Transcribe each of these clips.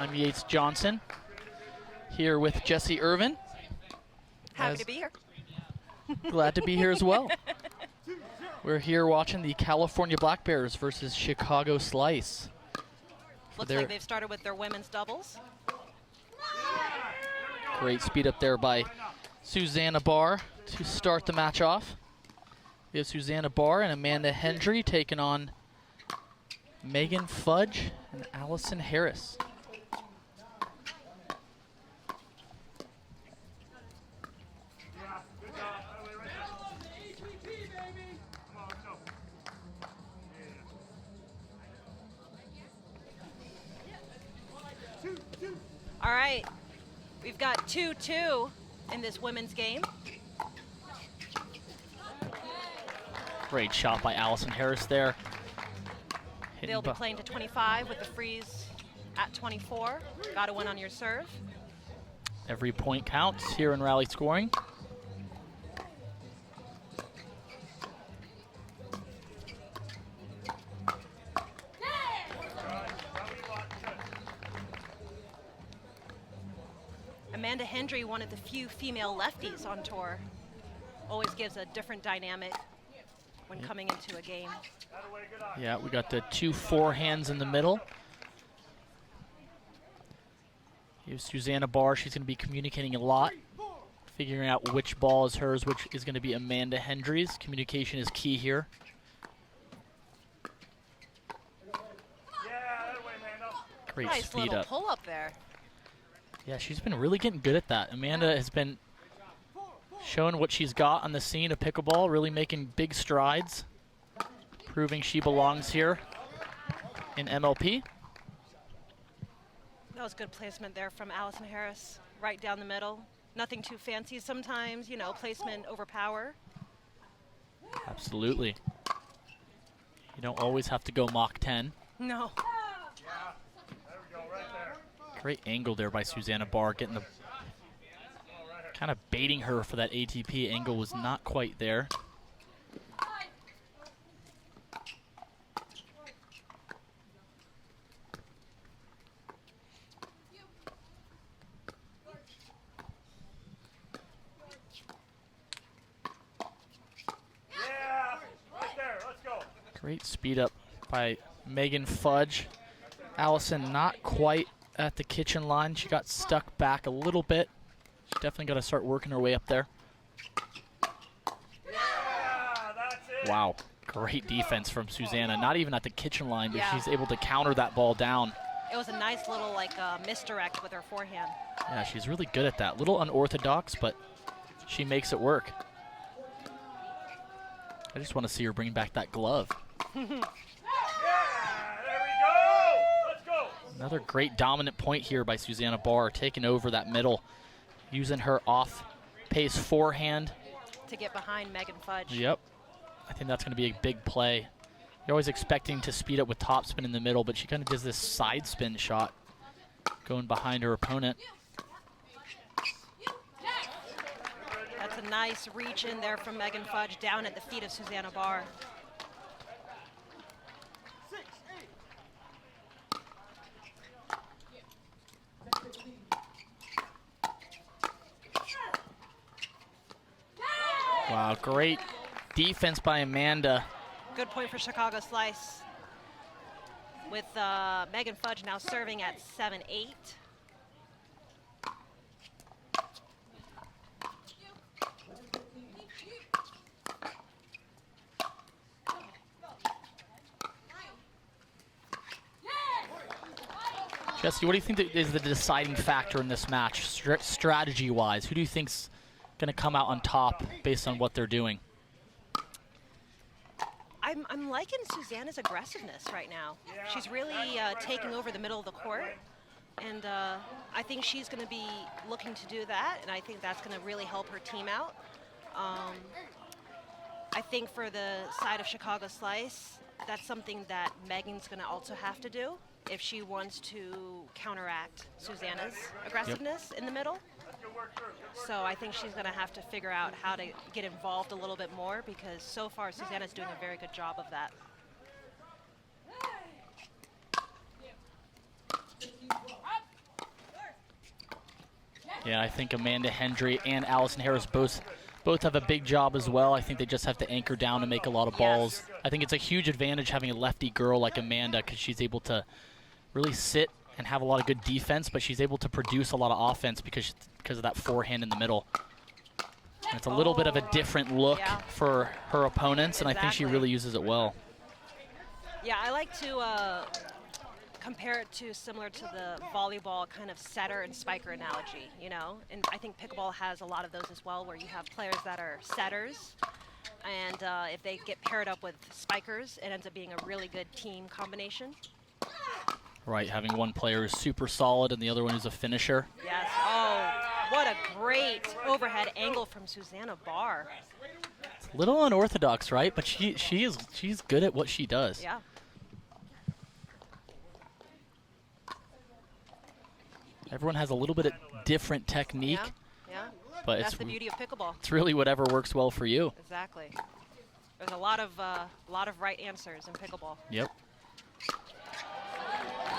I'm Yates Johnson, here with Jesse Irvin. Happy to be here. Glad to be here as well. We're here watching the California Black Bears versus Chicago Slice. Looks like they've started with their women's doubles. Great speed up there by Susanna Barr to start the match off. We have Susanna Barr and Amanda Hendry taking on Megan Fudge and Allison Harris. All right, we've got 2-2 in this women's game. Great shot by Allison Harris there. They'll be playing to 25 with the freeze at 24. Got to win on your serve. Every point counts here in rally scoring. Amanda Hendry, one of the few female lefties on tour, always gives a different dynamic when coming into a game. Yeah, we got the two forehands in the middle. Here's Susanna Barr. She's going to be communicating a lot, figuring out which ball is hers, which is going to be Amanda Hendry's. Communication is key here. Great nice speed little up. pull up there. Yeah, she's been really getting good at that. Amanda has been showing what she's got on the scene of pickleball, really making big strides, proving she belongs here in MLP. That was good placement there from Allison Harris, right down the middle. Nothing too fancy sometimes, you know, placement over power. Absolutely. You don't always have to go Mach 10. No. Great angle there by Susanna Barr, getting the kind of baiting her for that ATP. Angle was not quite there. Great speed up by Megan Fudge. Allison not quite at the kitchen line. She got stuck back a little bit. She's definitely got to start working her way up there. Wow, great defense from Susanna. Not even at the kitchen line, but she's able to counter that ball down. It was a nice little misdirect with her forehand. Yeah, she's really good at that. Little unorthodox, but she makes it work. I just want to see her bring back that glove. Another great dominant point here by Susanna Barr, taking over that middle, using her off-pace forehand. To get behind Megan Fudge. Yep. I think that's going to be a big play. You're always expecting to speed up with topspin in the middle, but she kind of does this side spin shot going behind her opponent. That's a nice reach in there from Megan Fudge down at the feet of Susanna Barr. Wow, great defense by Amanda. Good point for Chicago Slice. With Megan Fudge now serving at 7-8. Jesse, what do you think is the deciding factor in this match, strategy-wise? Who do you think's going to come out on top based on what they're doing? I'm liking Susanna's aggressiveness right now. She's really taking over the middle of the court, and I think she's going to be looking to do that, and I think that's going to really help her team out. I think for the side of Chicago Slice, that's something that Megan's going to also have to do if she wants to counteract Susanna's aggressiveness in the middle. So I think she's going to have to figure out how to get involved a little bit more, because so far Susanna's doing a very good job of that. Yeah, I think Amanda Hendry and Allison Harris both have a big job as well. I think they just have to anchor down and make a lot of balls. I think it's a huge advantage having a lefty girl like Amanda because she's able to really sit and have a lot of good defense, but she's able to produce a lot of offense because of that forehand in the middle. And it's a little bit of a different look for her opponents, and I think she really uses it well. Yeah, I like to compare it to similar to the volleyball kind of setter and spiker analogy, you know? And I think pickleball has a lot of those as well, where you have players that are setters, and if they get paired up with spikers, it ends up being a really good team combination. Right, having one player who's super solid and the other one who's a finisher. Yes. Oh, what a great overhead angle from Susanna Barr. It's a little unorthodox, right? But she's good at what she does. Yeah. Everyone has a little bit of different technique. Yeah. But that's the beauty of pickleball. It's really whatever works well for you. Exactly. There's a lot of right answers in pickleball. Yep.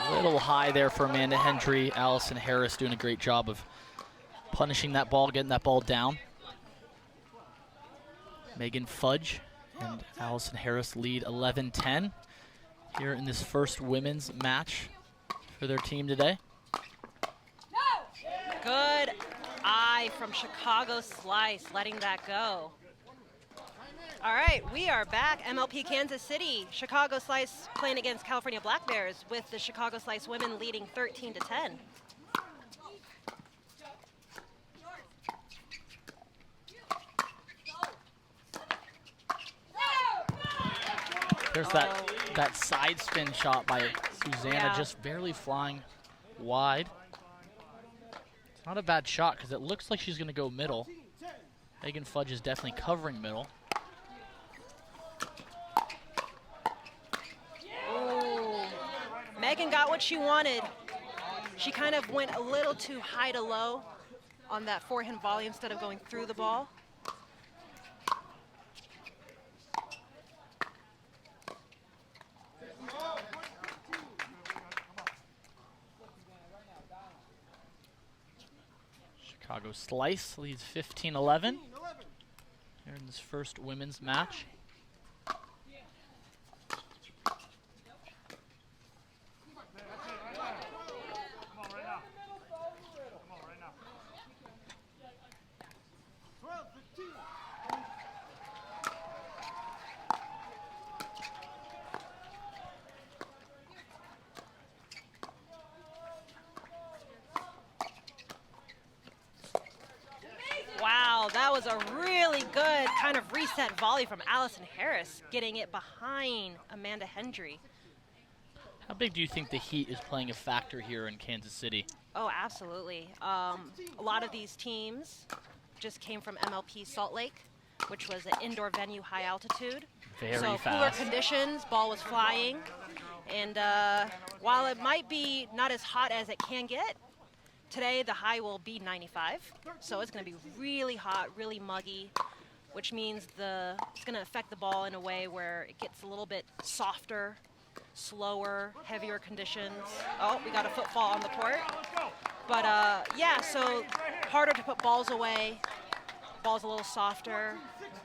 A little high there for Amanda Hendry. Allison Harris doing a great job of punishing that ball, getting that ball down. Megan Fudge and Allison Harris lead 11-10 here in this first women's match for their team today. Good eye from Chicago Slice, letting that go. All right, we are back. MLP Kansas City. Chicago Slice playing against California Black Bears with the Chicago Slice women leading 13-10. There's that side spin shot by Susanna, just barely flying wide. It's not a bad shot because it looks like she's going to go middle. Megan Fudge is definitely covering middle. Ooh. Megan got what she wanted. She kind of went a little too high to low on that forehand volley instead of going through the ball. Chicago Slice leads 15-11 here in this first women's match. That was a really good kind of reset volley from Allison Harris, getting it behind Amanda Hendry. How big do you think the heat is playing a factor here in Kansas City? Oh, absolutely. A lot of these teams just came from MLP Salt Lake, which was an indoor venue, high altitude. Very so fast. Cooler conditions, ball was flying. And while it might be not as hot as it can get, today the high will be 95. So it's going to be really hot, really muggy, which means it's going to affect the ball in a way where it gets a little bit softer, slower, heavier conditions. Oh, we got a footfall on the court. But yeah, so harder to put balls away. Ball's a little softer.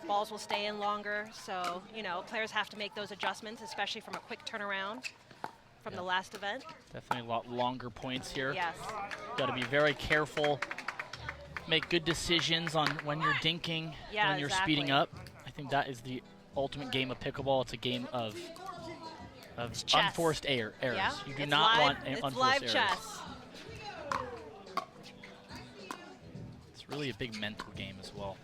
Balls will stay in longer. So, you know, players have to make those adjustments, especially from a quick turnaround from the last event. Definitely a lot longer points here. Yes. Got to be very careful. Make good decisions on when you're dinking, when you're speeding up. I think that is the ultimate game of pickleball. It's a game of unforced errors. Yeah. You do not want unforced live errors. chess. It's really a big mental game as well.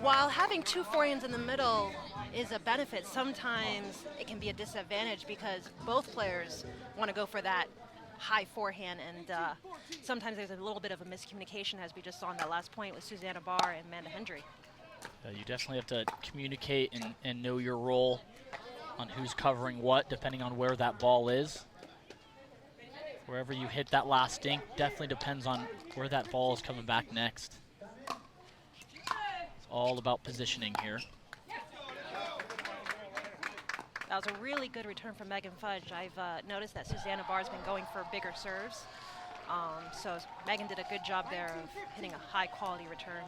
While having two forehands in the middle is a benefit, sometimes it can be a disadvantage because both players want to go for that high forehand, and sometimes there's a little bit of a miscommunication, as we just saw in that last point with Susanna Barr and Amanda Hendry. You definitely have to communicate and know your role on who's covering what, depending on where that ball is. Wherever you hit that last dink definitely depends on where that ball is coming back next. It's all about positioning here. That was a really good return from Megan Fudge. I've noticed that Susanna Barr's been going for bigger serves. So Megan did a good job there of hitting a high quality return.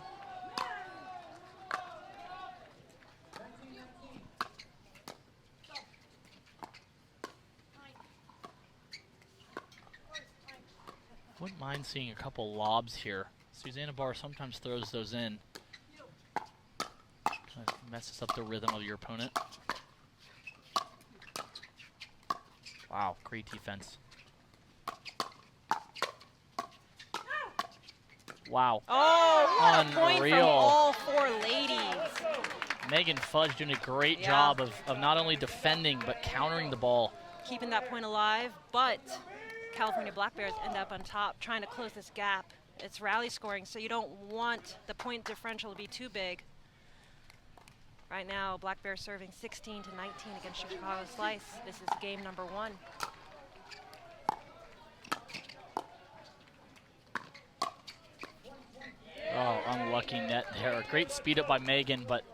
Wouldn't mind seeing a couple lobs here. Susanna Barr sometimes throws those in. Kind of messes up the rhythm of your opponent. Wow, great defense. Wow. Oh, what a point from Unreal. all four ladies. Megan Fudge doing a great job of not only defending, but countering the ball. Keeping that point alive, but California Black Bears end up on top trying to close this gap. It's rally scoring, so you don't want the point differential to be too big. Right now, Black Bears serving 16 to 19 against Chicago Slice. This is game number 1. Oh, unlucky net there. Great speed up by Megan, but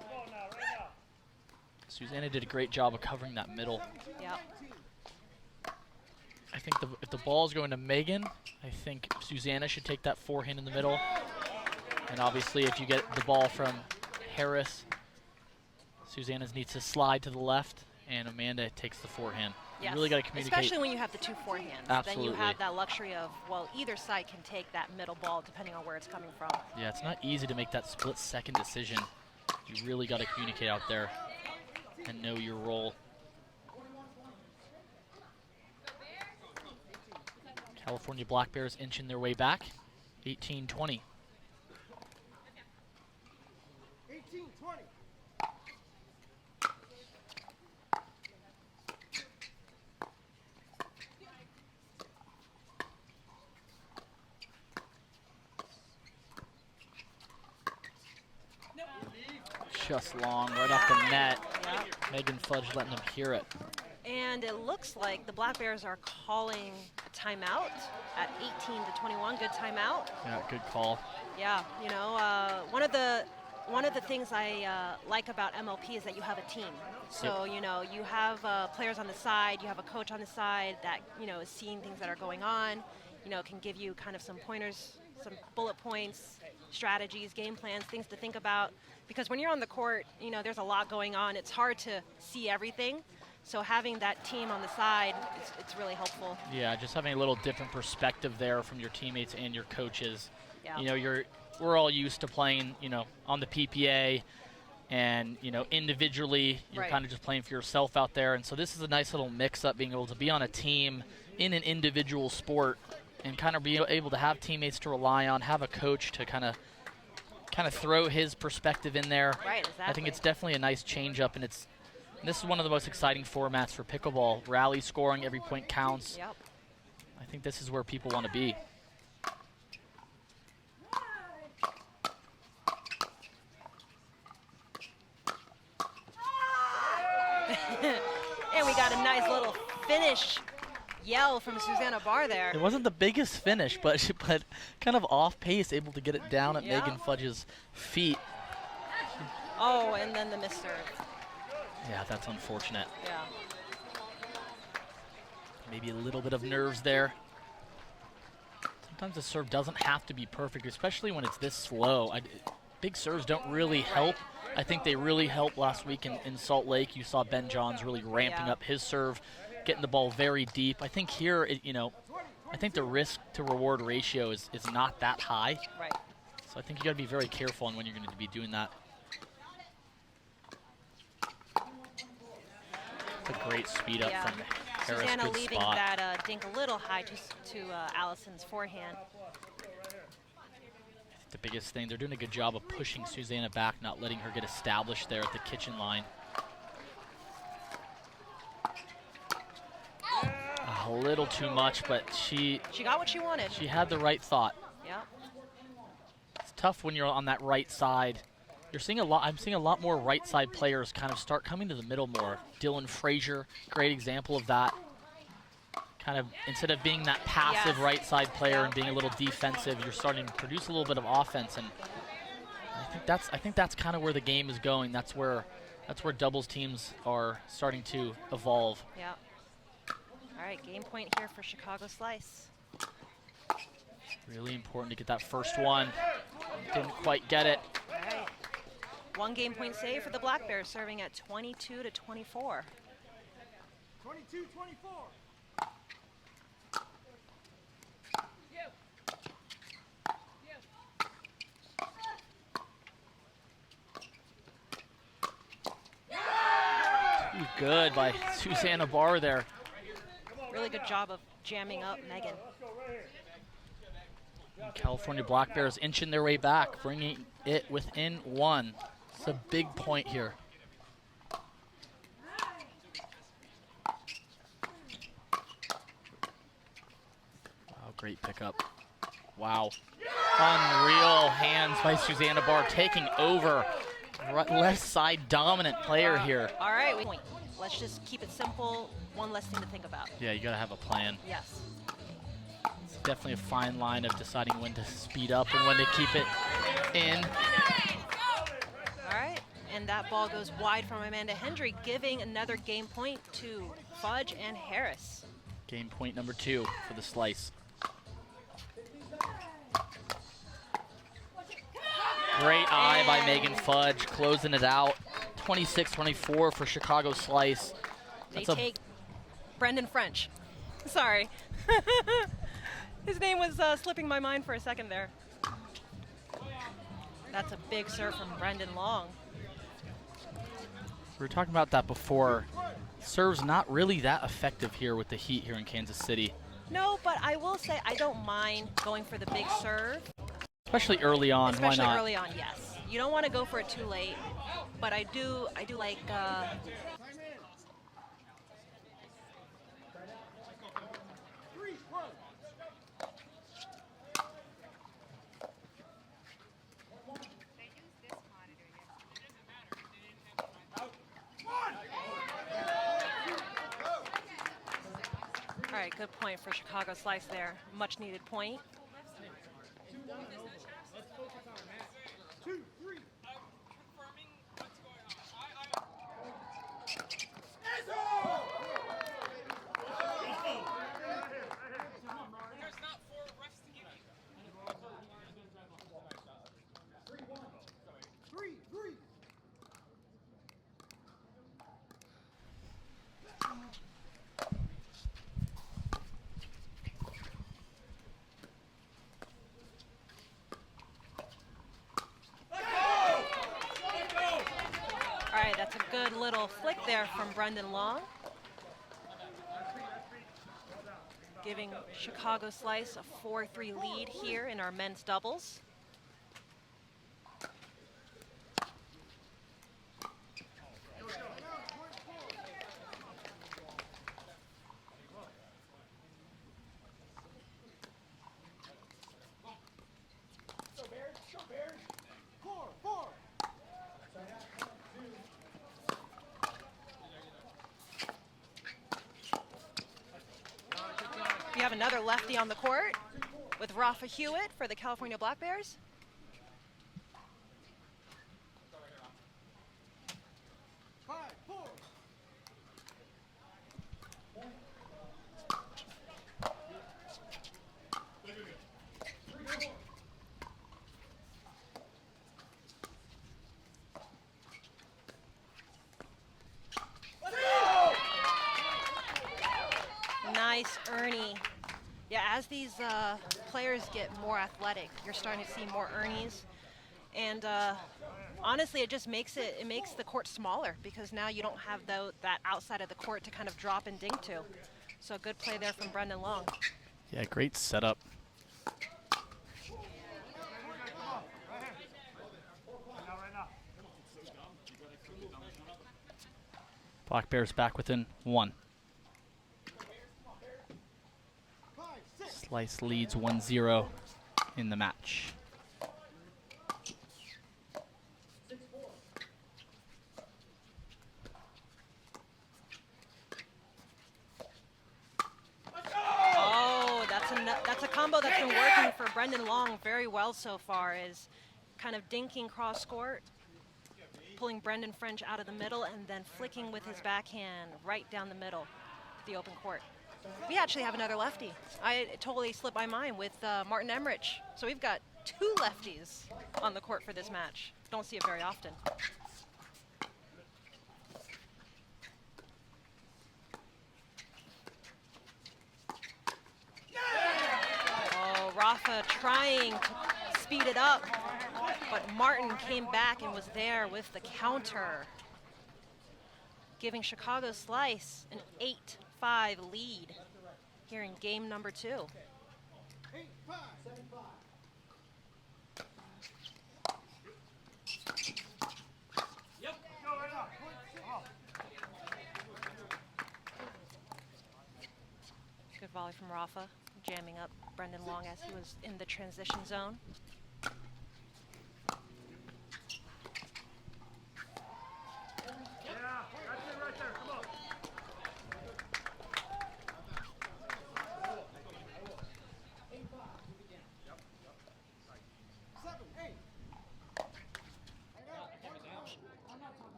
Susanna did a great job of covering that middle. Yep. I think if the ball is going to Megan, I think Susanna should take that forehand in the middle. And obviously, if you get the ball from Harris, Susanna needs to slide to the left, and Amanda takes the forehand. Yes. You really got to communicate. Especially when you have the two forehands. Absolutely. Then you have that luxury of, well, either side can take that middle ball depending on where it's coming from. Yeah, it's not easy to make that split-second decision. You really got to communicate out there and know your role. California Black Bears inching their way back, 18-20. 18-20. Just long, right off the net. Yep. Megan Fudge letting them hear it. And it looks like the Black Bears are calling a timeout at 18 to 21. Good timeout. Yeah, good call. Yeah, you know, one of the things I like about MLP is that you have a team. So, you know, you have players on the side, you have a coach on the side that, you know, is seeing things that are going on, you know, can give you kind of some pointers, some bullet points, strategies, game plans, things to think about. Because when you're on the court, you know, there's a lot going on. It's hard to see everything. So having that team on the side, it's really helpful. Yeah, just having a little different perspective there from your teammates and your coaches. Yeah. You know, we're all used to playing, you know, on the PPA, and, you know, individually, you're kind of just playing for yourself out there. And so this is a nice little mix-up, being able to be on a team in an individual sport and kind of be able to have teammates to rely on, have a coach to kind of throw his perspective in there. Right, exactly. I think it's definitely a nice change-up, and this is one of the most exciting formats for pickleball. Rally scoring, every point counts. Yep. I think this is where people want to be. And we got a nice little finish yell from Susanna Barr there. It wasn't the biggest finish, but kind of off pace, able to get it down at Megan Fudge's feet. Oh, and then the missed serve. Yeah, that's unfortunate. Yeah. Maybe a little bit of nerves there. Sometimes the serve doesn't have to be perfect, especially when it's this slow. Big serves don't really help. I think they really helped last week in Salt Lake. You saw Ben Johns really ramping up his serve, getting the ball very deep. I think here, you know, I think the risk to reward ratio is not that high. Right. So I think you got to be very careful on when you're going to be doing that. It's a great speed up from Harris. Susanna Good leaving spot. that dink a little high to Allison's forehand. The biggest thing, they're doing a good job of pushing Susanna back, not letting her get established there at the kitchen line. A little too much, but she got what she wanted. She had the right thought. Yeah. It's tough when you're on that right side. You're seeing a lot. I'm seeing a lot more right side players kind of start coming to the middle more. Dylan Frazier, great example of that. Kind of, instead of being that passive Yes. right side player Yeah. and being a little defensive, you're starting to produce a little bit of offense, and I think that's kind of where the game is going. That's where doubles teams are starting to evolve. Yeah. All right, game point here for Chicago Slice. Really important to get that first one. Didn't quite get it. All right. 1 game point save for the Black Bears, serving at 22-24. 22-24. Too good by Susanna Barr there. Really good job of jamming up Megan. California Black Bears inching their way back, bringing it within 1. It's a big point here. Wow, great pickup. Wow. Unreal hands by Susanna Barr, taking over. Left side dominant player here. All right, point. Let's just keep it simple. One less thing to think about. Yeah, you gotta have a plan. Yes. It's definitely a fine line of deciding when to speed up and when to keep it in. All right, and that ball goes wide from Amanda Hendry, giving another game point to Fudge and Harris. Game point number 2 for the Slice. Great eye by Megan Fudge, closing it out. 26-24 for Chicago Slice. They That's take Brendan French. Sorry. His name was slipping my mind for a second there. That's a big serve from Brendan Long. We were talking about that before. Serve's not really that effective here with the Heat here in Kansas City. No, but I will say I don't mind going for the big serve. Especially early on, Especially why not? early on, yes. You don't want to go for it too late, but I do like all right, good point for Chicago Slice there. Much needed point. 2, 3. All right, that's a good little flick there from Brendan Long. Giving Chicago Slice a 4-3 lead here in our men's doubles. We have another lefty on the court with Rafa Hewitt for the California Black Bears. Nice, Ernie. Yeah, as these players get more athletic, you're starting to see more Ernies. And honestly, it just makes the court smaller because now you don't have that outside of the court to kind of drop and dink to. So good play there from Brendan Long. Yeah, great setup. Black Bears back within 1. Slice leads 1-0 in the match. combo that's been working for Brendan Long very well so far is kind of dinking cross court, pulling Brendan French out of the middle, and then flicking with his backhand right down the middle, the open court. We actually have another lefty. It totally slipped my mind with Martin Emmerich. So we've got 2 lefties on the court for this match. Don't see it very often. Oh, Rafa trying to speed it up, but Martin came back and was there with the counter, giving Chicago Slice an 8-5 lead here in game number 2. 8-5. Good volley from Rafa, jamming up Brendan Long as he was in the transition zone.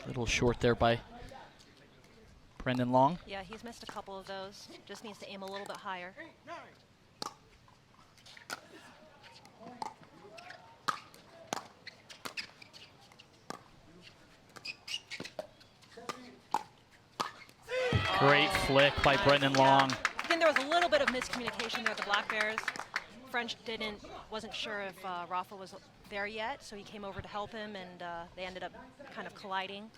A little short there by Brendan Long. Yeah, he's missed a couple of those. Just needs to aim a little bit higher. 8-9. Great flick by Brendan Long. I think there was a little bit of miscommunication there with the Black Bears. French wasn't sure if Rafa was there yet, so he came over to help him, and they ended up kind of colliding.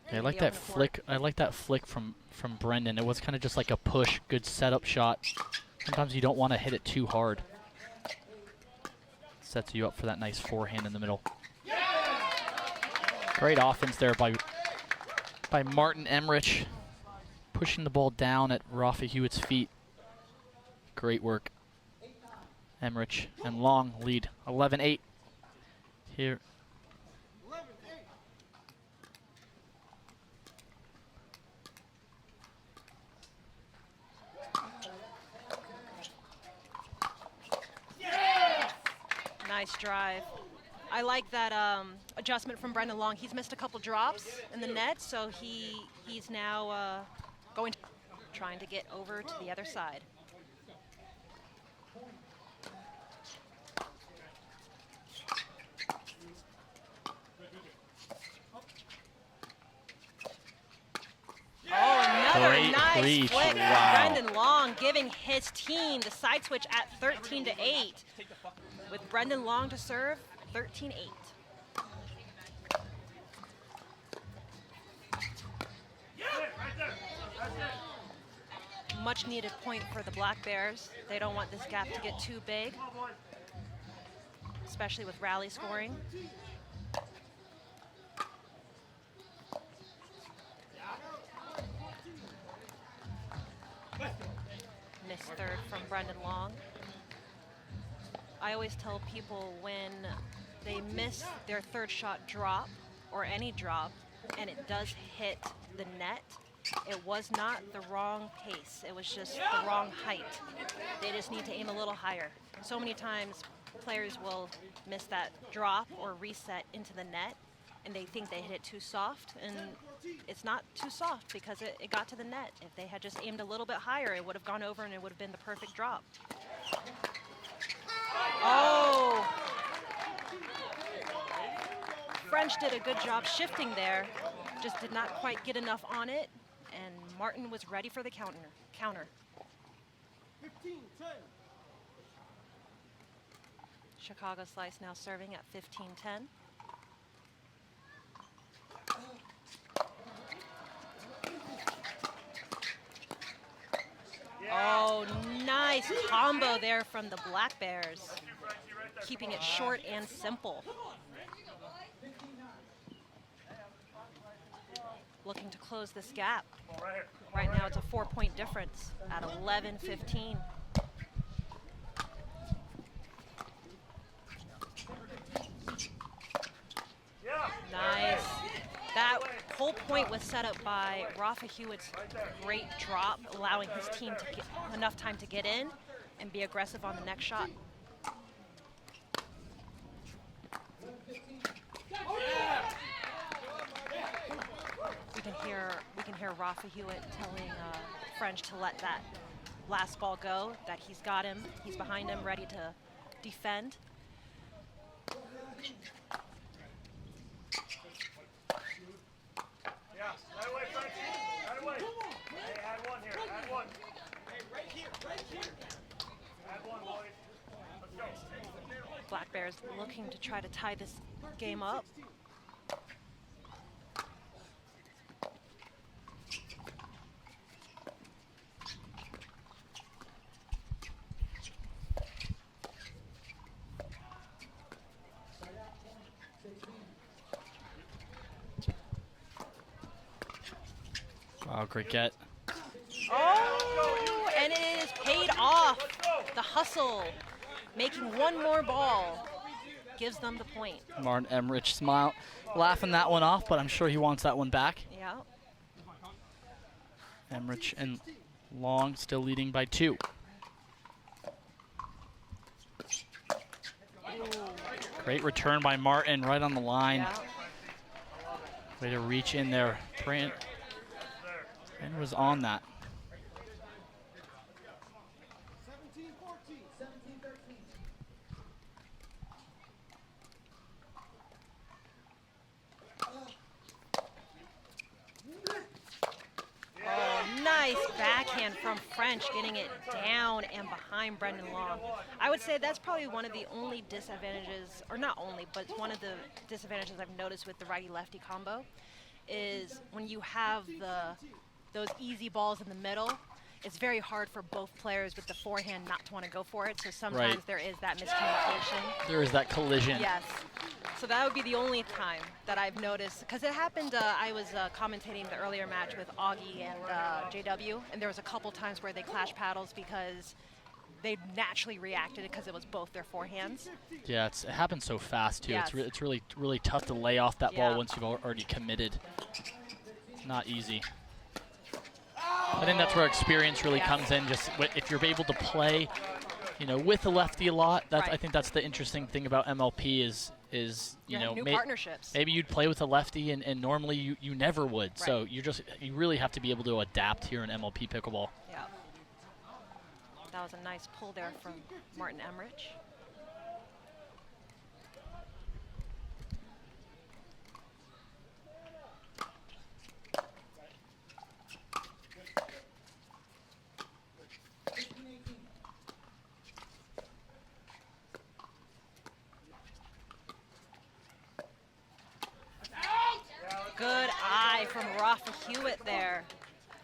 Yeah, I like that flick. I like that flick from Brendan. It was kind of just like a push, good setup shot. Sometimes you don't want to hit it too hard. Sets you up for that nice forehand in the middle. Great offense there by Martin Emmerich, pushing the ball down at Rafa Hewitt's feet. Great work. Emmerich and Long lead 11-8 here. 11-8. Nice drive. I like that adjustment from Brendan Long. He's missed a couple drops in the net, so he's now trying to get over to the other side. Oh, another Great nice reach. flick from Wow. Brendan Long, giving his team the side switch at 13-8. With Brendan Long to serve, 13-8. Much needed point for the Black Bears. They don't want this gap to get too big, especially with rally scoring. Missed third from Brendan Long. I always tell people when they miss their third shot drop, or any drop, and it does hit the net, it was not the wrong pace. It was just the wrong height. They just need to aim a little higher. So many times players will miss that drop or reset into the net, and they think they hit it too soft, and it's not too soft because it got to the net. If they had just aimed a little bit higher, it would have gone over and it would have been the perfect drop. Oh! French did a good job shifting there, just did not quite get enough on it, and Martin was ready for the counter. 15-10. Chicago Slice now serving at 15-10. Oh, nice combo there from the Black Bears, keeping it short and simple. looking to close this gap. Right now it's a 4-point difference at 11-15. Nice. That whole point was set up by Rafa Hewitt's great drop, allowing his team to get enough time to get in and be aggressive on the next shot. We can hear Rafa Hewitt telling French to let that last ball go, that he's got him, he's behind him, ready to defend. Black Bears looking to try to tie this game up. Wow, great get. Oh, and it is paid off. The hustle, making one more ball, gives them the point. Martin Emmerich smile, laughing that one off, but I'm sure he wants that one back. Yeah. Emmerich and Long still leading by 2. Ooh. Great return by Martin, right on the line. Yeah. Way to reach in there. Brand was on that. 17-14, 17-13. Oh, nice backhand from French, getting it down and behind Brendan Long. I would say that's probably one of the only disadvantages, or not only, but it's one of the disadvantages I've noticed with the righty-lefty combo, is when you have those easy balls in the middle, it's very hard for both players with the forehand not to want to go for it, so sometimes Right. there is that miscommunication. There is that collision. Yes. So that would be the only time that I've noticed, because it happened, I was commentating the earlier match with Augie and JW, and there was a couple times where they clashed paddles because they naturally reacted because it was both their forehands. Yeah, it happens so fast too. Yes. It's really tough to lay off that Yeah. ball once you've already committed. Not easy. I think that's where experience really Yes. comes in. Just if you're able to play, with the lefty a lot. That's Right. I think that's the interesting thing about MLP is You have new partnerships. maybe you'd play with a lefty and normally you never would. Right. So you really have to be able to adapt here in MLP pickleball. Yeah. That was a nice pull there from Martin Emmerich. Good eye from Rafa Hewitt there.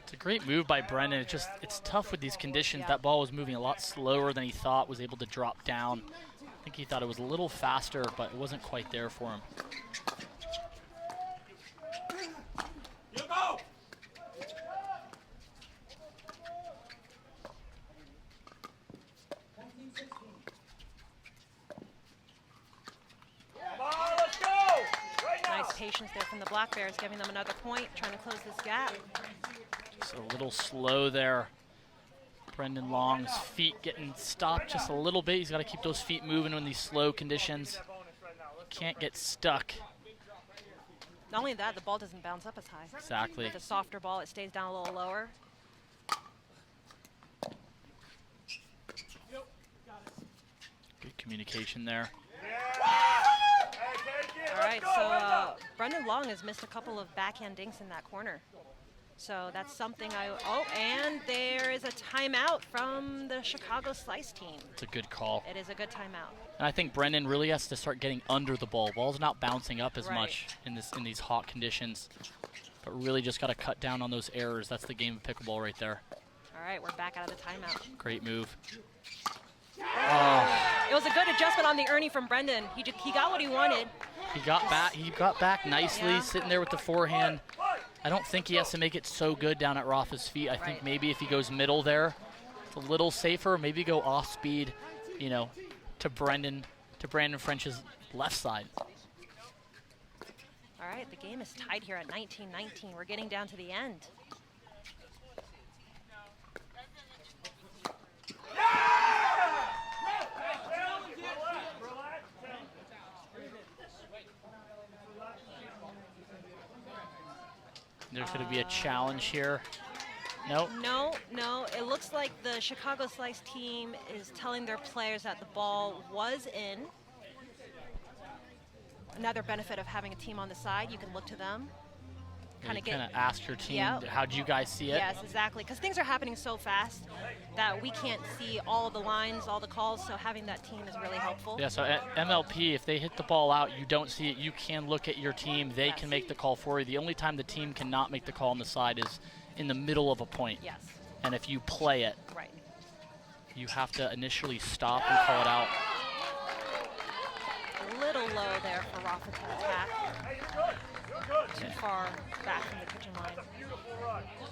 It's a great move by Brendan. It's tough with these conditions. Yeah. That ball was moving a lot slower than he thought, was able to drop down. I think he thought it was a little faster, but it wasn't quite there for him. You go! Come on, let's go! Right now! Nice patience there from the Black Bears, giving them another point, trying to close this gap. Just a little slow there. Brendan Long's feet getting stopped just a little bit. He's got to keep those feet moving in these slow conditions. Can't get stuck. Not only that, the ball doesn't bounce up as high. Exactly. With a softer ball, it stays down a little lower. Good communication there. All right, so Brendan Long has missed a couple of backhand dinks in that corner. So that's something and there is a timeout from the Chicago Slice team. It's a good call. It is a good timeout. And I think Brendan really has to start getting under the ball. Ball's not bouncing up as Right. much in these hot conditions. But really just got to cut down on those errors. That's the game of pickleball right there. All right, we're back out of the timeout. Great move. It was a good adjustment on the Ernie from Brendan. He got what he wanted. He got back nicely, Yeah. sitting there with the forehand. I don't think he has to make it so good down at Rafa's feet. I think maybe if he goes middle there, it's a little safer. Maybe go off speed, you know, to Brandon French's left side. All right, the game is tied here at 19-19. We're getting down to the end. There's going to be a challenge here. Nope. No. It looks like the Chicago Slice team is telling their players that the ball was in. Another benefit of having a team on the side, you can look to them. Kind of ask your team, Yep. how do you guys see it? Yes, exactly. Because things are happening so fast that we can't see all the lines, all the calls. So having that team is really helpful. Yeah, so at MLP, if they hit the ball out, you don't see it, you can look at your team. They can make the call for you. The only time the team cannot make the call on the side is in the middle of a point. Yes. And if you play it, Right. you have to initially stop and call it out. A little low there for Rafa to attack. Too far back from the kitchen line.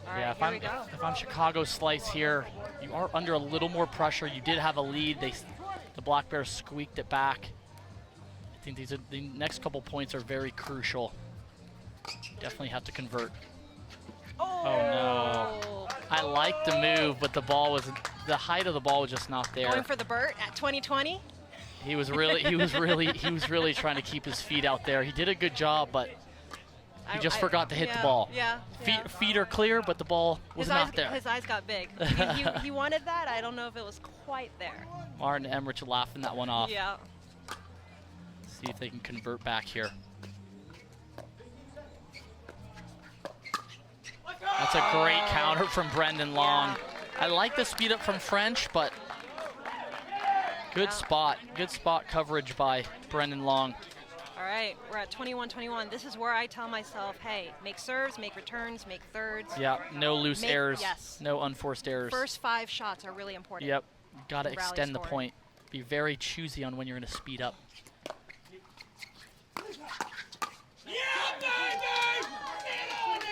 All right, here we go. If I'm Chicago Slice here, you are under a little more pressure. You did have a lead. The Black Bears squeaked it back. I think the next couple points are very crucial. Definitely have to convert. Oh, no. I liked the move, but the height of the ball was just not there. Going for the Burt at 20-20. He was really trying to keep his feet out there. He did a good job, but he just forgot to hit the ball. Yeah. Feet are clear, but the ball was not there. His eyes got big. he wanted that. I don't know if it was quite there. Martin Emmerich laughing that one off. Yeah. See if they can convert back here. That's a great counter from Brendan Long. Yeah. I like the speed up from French, but good spot. Good spot coverage by Brendan Long. All right, we're at 21-21. This is where I tell myself, hey, make serves, make returns, make thirds. Yeah, no loose errors. Yes. No unforced errors. First 5 shots are really important. Yep, got to Rally extend the scoring. point. Be very choosy on when you're going to speed up.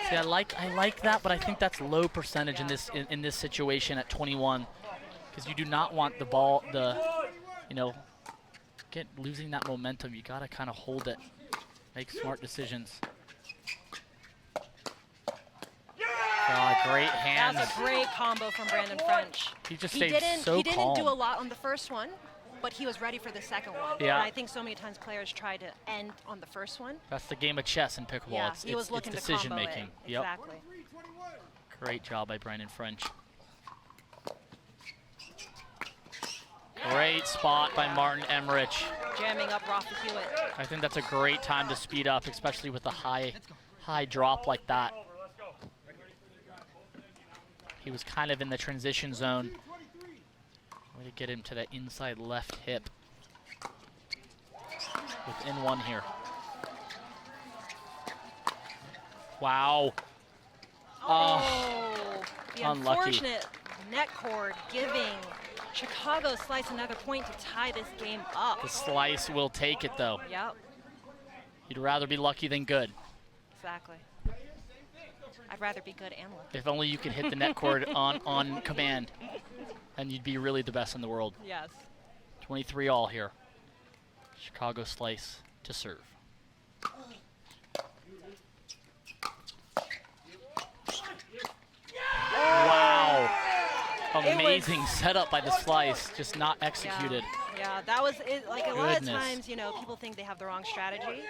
See, I like that, but I think that's low percentage in this situation at 21, because you do not want the ball, losing that momentum. You got to kind of hold it, make smart decisions. Great hands. That's a great combo from Brandon French. He just stayed so calm. He didn't do a lot on the first one, but he was ready for the second one. Yeah. And I think so many times players try to end on the first one. That's the game of chess in pickleball. Yeah, It's he was looking to decision combo making. it. Yep. Exactly. Great job by Brandon French. Great spot by Martin Emmerich. Jamming up Rafa Hewitt. I think that's a great time to speed up, especially with a high drop like that. He was kind of in the transition zone. Way to get him to the inside left hip. Within one here. Wow. Oh, the unlucky. unfortunate net cord giving Chicago Slice another point to tie this game up. The Slice will take it, though. Yep, You'd rather be lucky than good. exactly. I'd rather be good and lucky. If only you could hit the net cord on command, and you'd be really the best in the world. Yes. 23 all here. Chicago Slice to serve. Wow. Amazing setup by the Slice, just not executed. Yeah, that was it. Like a lot of Goodness. times, people think they have the wrong strategy,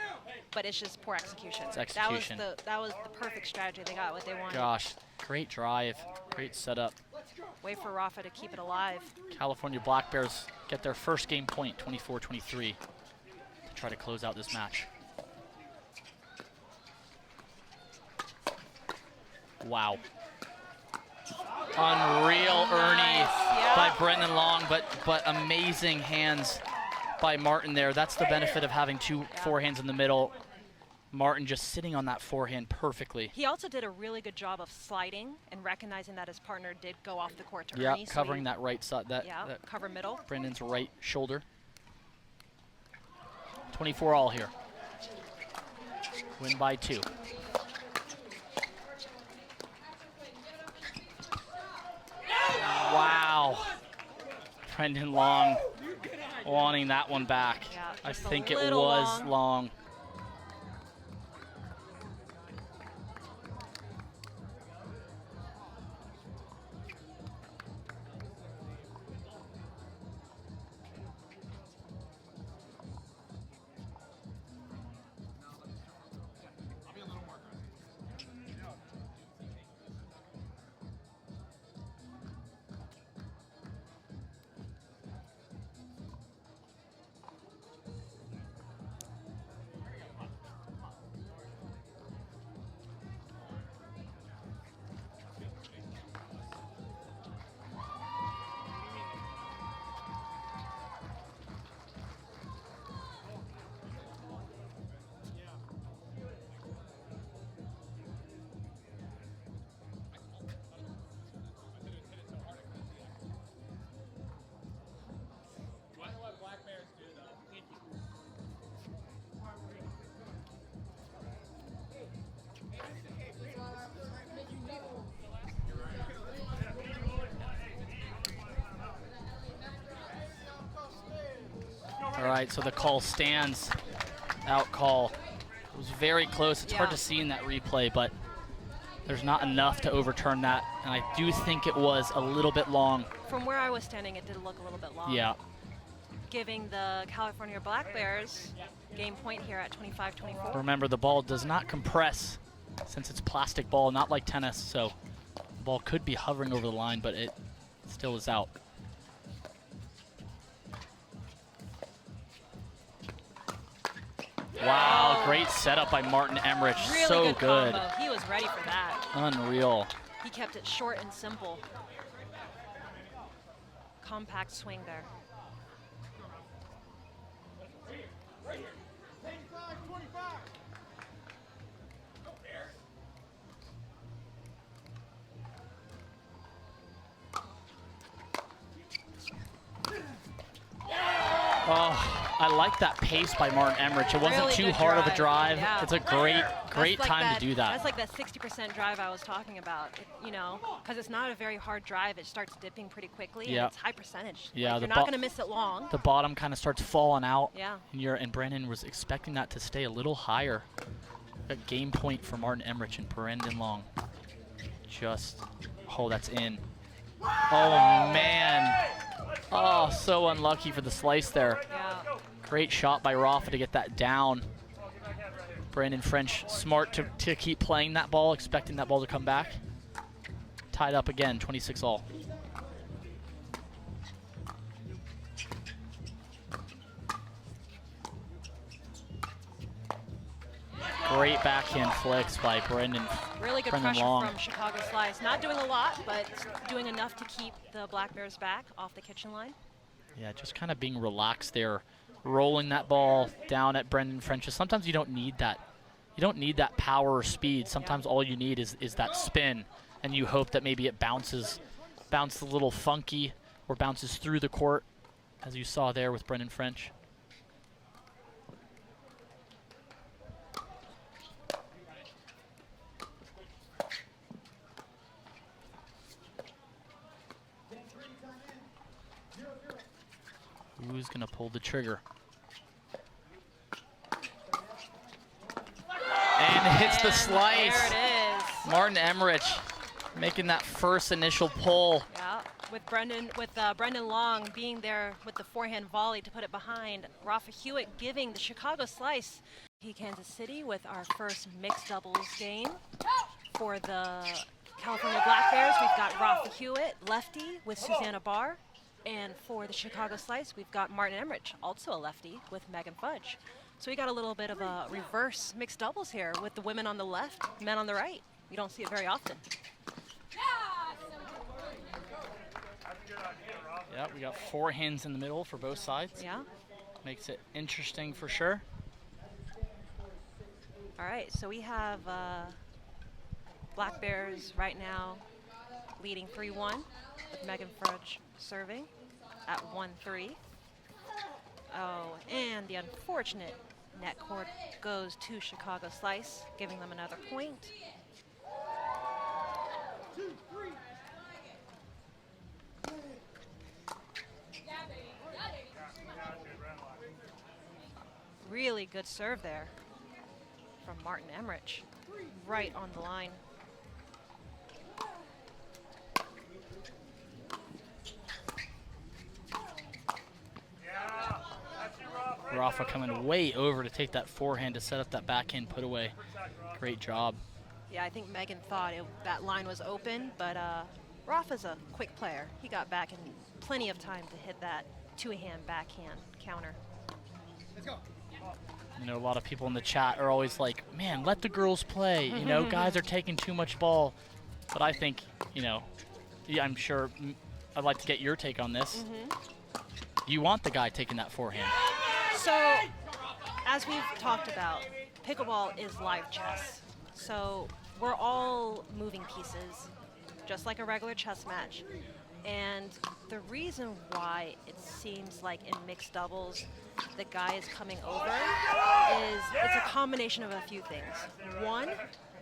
but it's just poor execution. It's execution. That was the perfect strategy. They got what they wanted. Gosh, great drive, great setup. Wait for Rafa to keep it alive. California Black Bears get their first game point, 24-23, to try to close out this match. Wow. Unreal Ernie by Brendan Long, but amazing hands by Martin there. That's the benefit of having two forehands in the middle. Martin just sitting on that forehand perfectly. He also did a really good job of sliding and recognizing that his partner did go off the court to Yeah, Ernie. covering that right side, that cover middle. Brendan's right shoulder. 24 all here. Win by 2. Brendan Long wanting that one back. Yeah, I just a think it little was long. All right, so the call stands. Out call. It was very close. It's hard to see in that replay, but there's not enough to overturn that. And I do think it was a little bit long. From where I was standing, it did look a little bit long. Yeah. Giving the California Black Bears game point here at 25-24. Remember, the ball does not compress since it's plastic ball, not like tennis. So the ball could be hovering over the line, but it still is out. Wow, great setup by Martin Emmerich. Really so good combo. He was ready for that. Unreal. He kept it short and simple. Compact swing there. Oh, I like that pace by Martin Emmerich. It wasn't Really too good hard of a drive. drive. Yeah. It's a great That's like time to do that. That's like that 60% drive I was talking about. You know, because it's not a very hard drive. It starts dipping pretty quickly, Yeah. and it's high percentage. Yeah, Like, the you're not going to miss it long. The bottom kind of starts falling out. Yeah. And Brendan was expecting that to stay a little higher. A game point for Martin Emmerich and Brendan Long. Oh, that's in. Oh, man. Oh, so unlucky for the slice there. Yeah. Great shot by Rafa to get that down. Brandon French smart to keep playing that ball, expecting that ball to come back. Tied up again, 26 all. Great backhand flicks by Brendan. Really good Brendan pressure Long. from Chicago Slice. Not doing a lot, but doing enough to keep the Black Bears back off the kitchen line. Yeah, just kind of being relaxed there, rolling that ball down at Brendan French. Sometimes you don't need that. You don't need that power or speed. Sometimes all you need is that spin, and you hope that maybe it bounces a little funky or bounces through the court, as you saw there with Brendan French. Who's going to pull the trigger? And hits the slice. There it is. Martin Emmerich making that first initial pull. Yeah, with Brendan Long being there with the forehand volley to put it behind. Rafa Hewitt giving the Chicago Slice. Kansas City with our first mixed doubles game. For the California Black Bears, we've got Rafa Hewitt, lefty, with Susanna Barr. And for the Chicago Slice, we've got Martin Emmerich, also a lefty, with Megan Fudge. So we got a little bit of a reverse mixed doubles here with the women on the left, men on the right. You don't see it very often. Yeah, we got forehands in the middle for both sides. Yeah. Makes it interesting for sure. All right, so we have Black Bears right now leading 3-1 with Megan Fudge serving at 1-3. Oh, and the unfortunate net cord goes to Chicago Slice, giving them another point. good serve there from Martin Emmerich. Right on the line. Rafa coming way over to take that forehand to set up that backhand put away. Great job. Yeah, I think Megan thought that line was open, but Rafa's a quick player. He got back in plenty of time to hit that two-hand backhand counter. Let's go. You know, a lot of people in the chat are always like, man, let the girls play. You know, guys are taking too much ball. But I think, you know, yeah, I'm sure I'd like to get your take on this. You want the guy taking that forehand. So, as we've talked about, pickleball is live chess. So, we're all moving pieces, just like a regular chess match. And the reason why it seems like in mixed doubles the guy is coming over is it's a combination of a few things. One,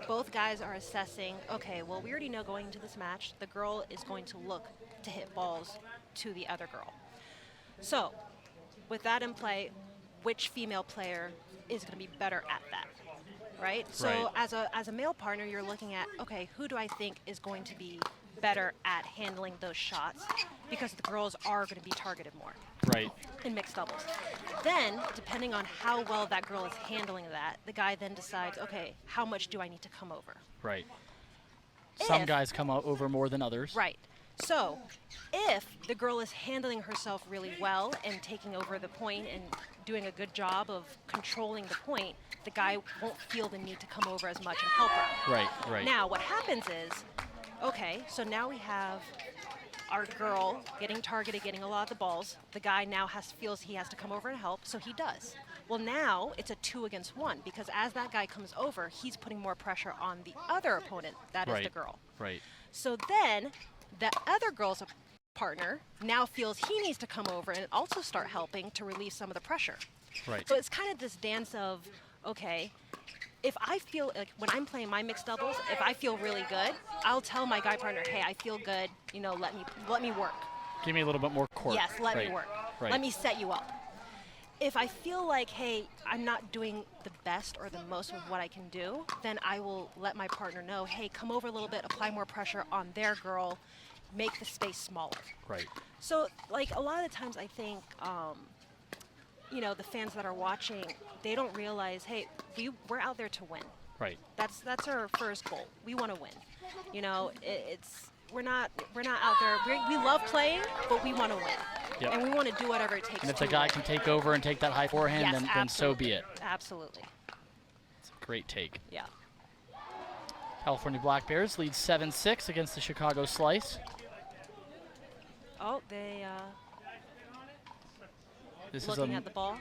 both guys are assessing, okay, well, we already know going into this match, the girl is going to look to hit balls to the other girl. So, with that in play, which female player is going to be better at that, right? So as a male partner, you're looking at, okay, who do I think is going to be better at handling those shots, because the girls are going to be targeted more in mixed doubles. Then, depending on how well that girl is handling that, the guy then decides, okay, how much do I need to come over? Right. Some guys come over more than others. Right. So, if the girl is handling herself really well and taking over the point and doing a good job of controlling the point, the guy won't feel the need to come over as much and help her. Right. Now, what happens is, okay, so now we have our girl getting targeted, getting a lot of the balls. The guy now feels he has to come over and help, so he does. Well, now it's a 2 against 1, because as that guy comes over, he's putting more pressure on the other opponent, that is the girl. Right. So then the other girl's partner now feels he needs to come over and also start helping to relieve some of the pressure. Right. So it's kind of this dance of, okay, if I feel like when I'm playing my mixed doubles, if I feel really good, I'll tell my guy partner, hey, I feel good, you know, let me work. Give me a little bit more court. Yes, let me work. Right. Let me set you up. If I feel like, hey, I'm not doing the best or the most of what I can do, then I will let my partner know, hey, come over a little bit, apply more pressure on their girl, make the space smaller. Right. So, like, a lot of the times I think, you know, the fans that are watching, they don't realize, hey, we're out there to win. Right. That's our first goal. We want to win. You know, we're not out there. We love playing, but we want to win. Yep. And we want to do whatever it takes. And if to the guy win. can take over and take that high forehand, Yes, then so be it. Absolutely. It's a great take. Yeah. California Black Bears lead 7-6 against the Chicago Slice. Oh, they This looking is at the ball.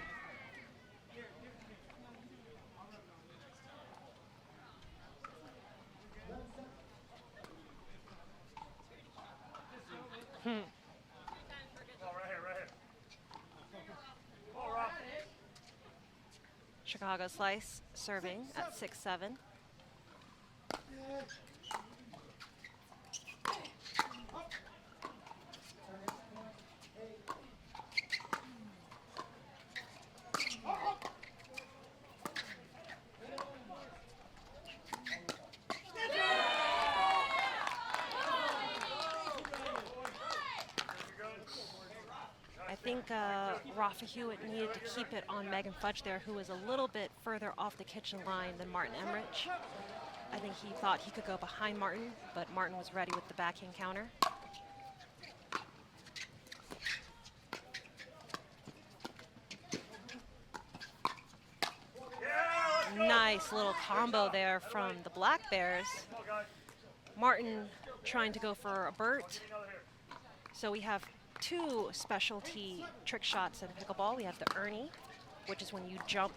Chicago Slice serving at 6-7. I think Rafa Hewitt needed to keep it on Megan Fudge there, who was a little bit further off the kitchen line than Martin Emmerich. I think he thought he could go behind Martin, but Martin was ready with the backhand counter. Nice little combo there from the Black Bears. Martin trying to go for a Burt. So we have two specialty trick shots in pickleball. We have the Ernie, which is when you jump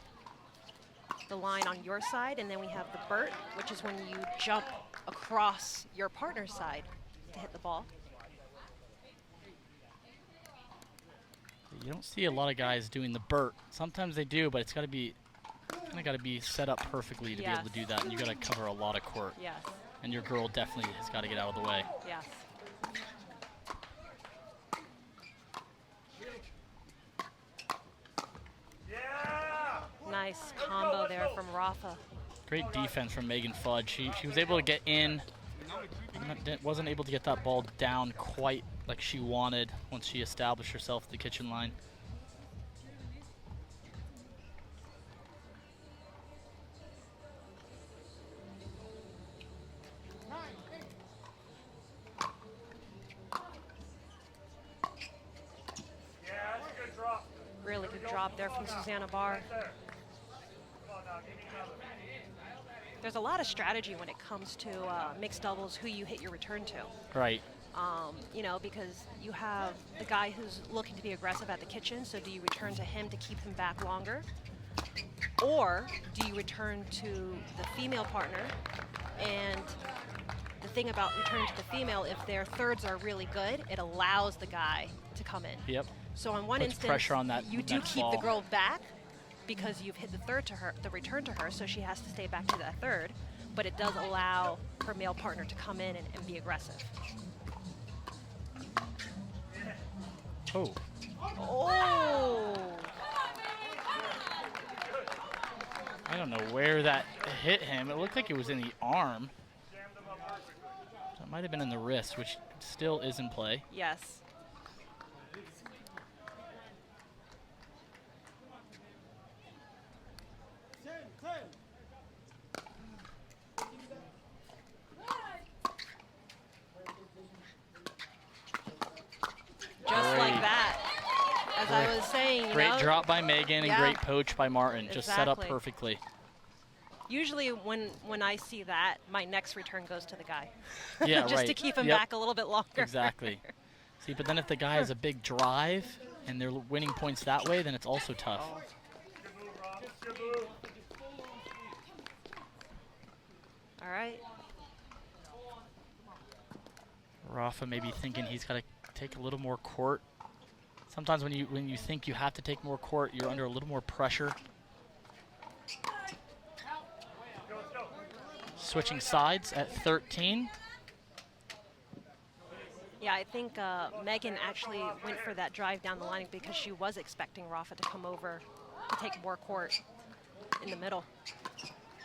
the line on your side, and then we have the Burt, which is when you jump across your partner's side to hit the ball. You don't see a lot of guys doing the Burt. Sometimes they do, but it's got to be set up perfectly to be able to do that, and you got to cover a lot of court. Yes. And your girl definitely has got to get out of the way. Yes. nice combo there from Rafa. Great defense from Megan Fudge. She was able to get in. Wasn't able to get that ball down quite like she wanted once she established herself at the kitchen line. Really good drop there from Susanna Barr. There's a lot of strategy when it comes to mixed doubles, who you hit your return to. Right. You know, because you have the guy who's looking to be aggressive at the kitchen, so do you return to him to keep him back longer? Or do you return to the female partner? And the thing about returning to the female, if their thirds are really good, it allows the guy to come in. Yep. So on one Puts instance, pressure on that you do next keep the ball. girl back because you've hit the third to her, the return to her, so she has to stay back to that third. But it does allow her male partner to come in and be aggressive. Oh. Oh! I don't know where that hit him. It looked like it was in the arm. That might have been in the wrist, which still is in play. Yes. Just like that. As I was saying, you Great know, drop by Megan and Yeah. great poach by Martin. Just set up Exactly. perfectly. usually when I see that, my next return goes to the guy. Yeah, Just right. to keep him Yep. back a little bit longer. Exactly. See, but then if the guy has a big drive and they're winning points that way, then it's also tough. All right. Rafa may be thinking he's got to take a little more court. Sometimes when you think you have to take more court, you're under a little more pressure. Switching sides at 13. Yeah, I think Megan actually went for that drive down the line because she was expecting Rafa to come over to take more court in the middle.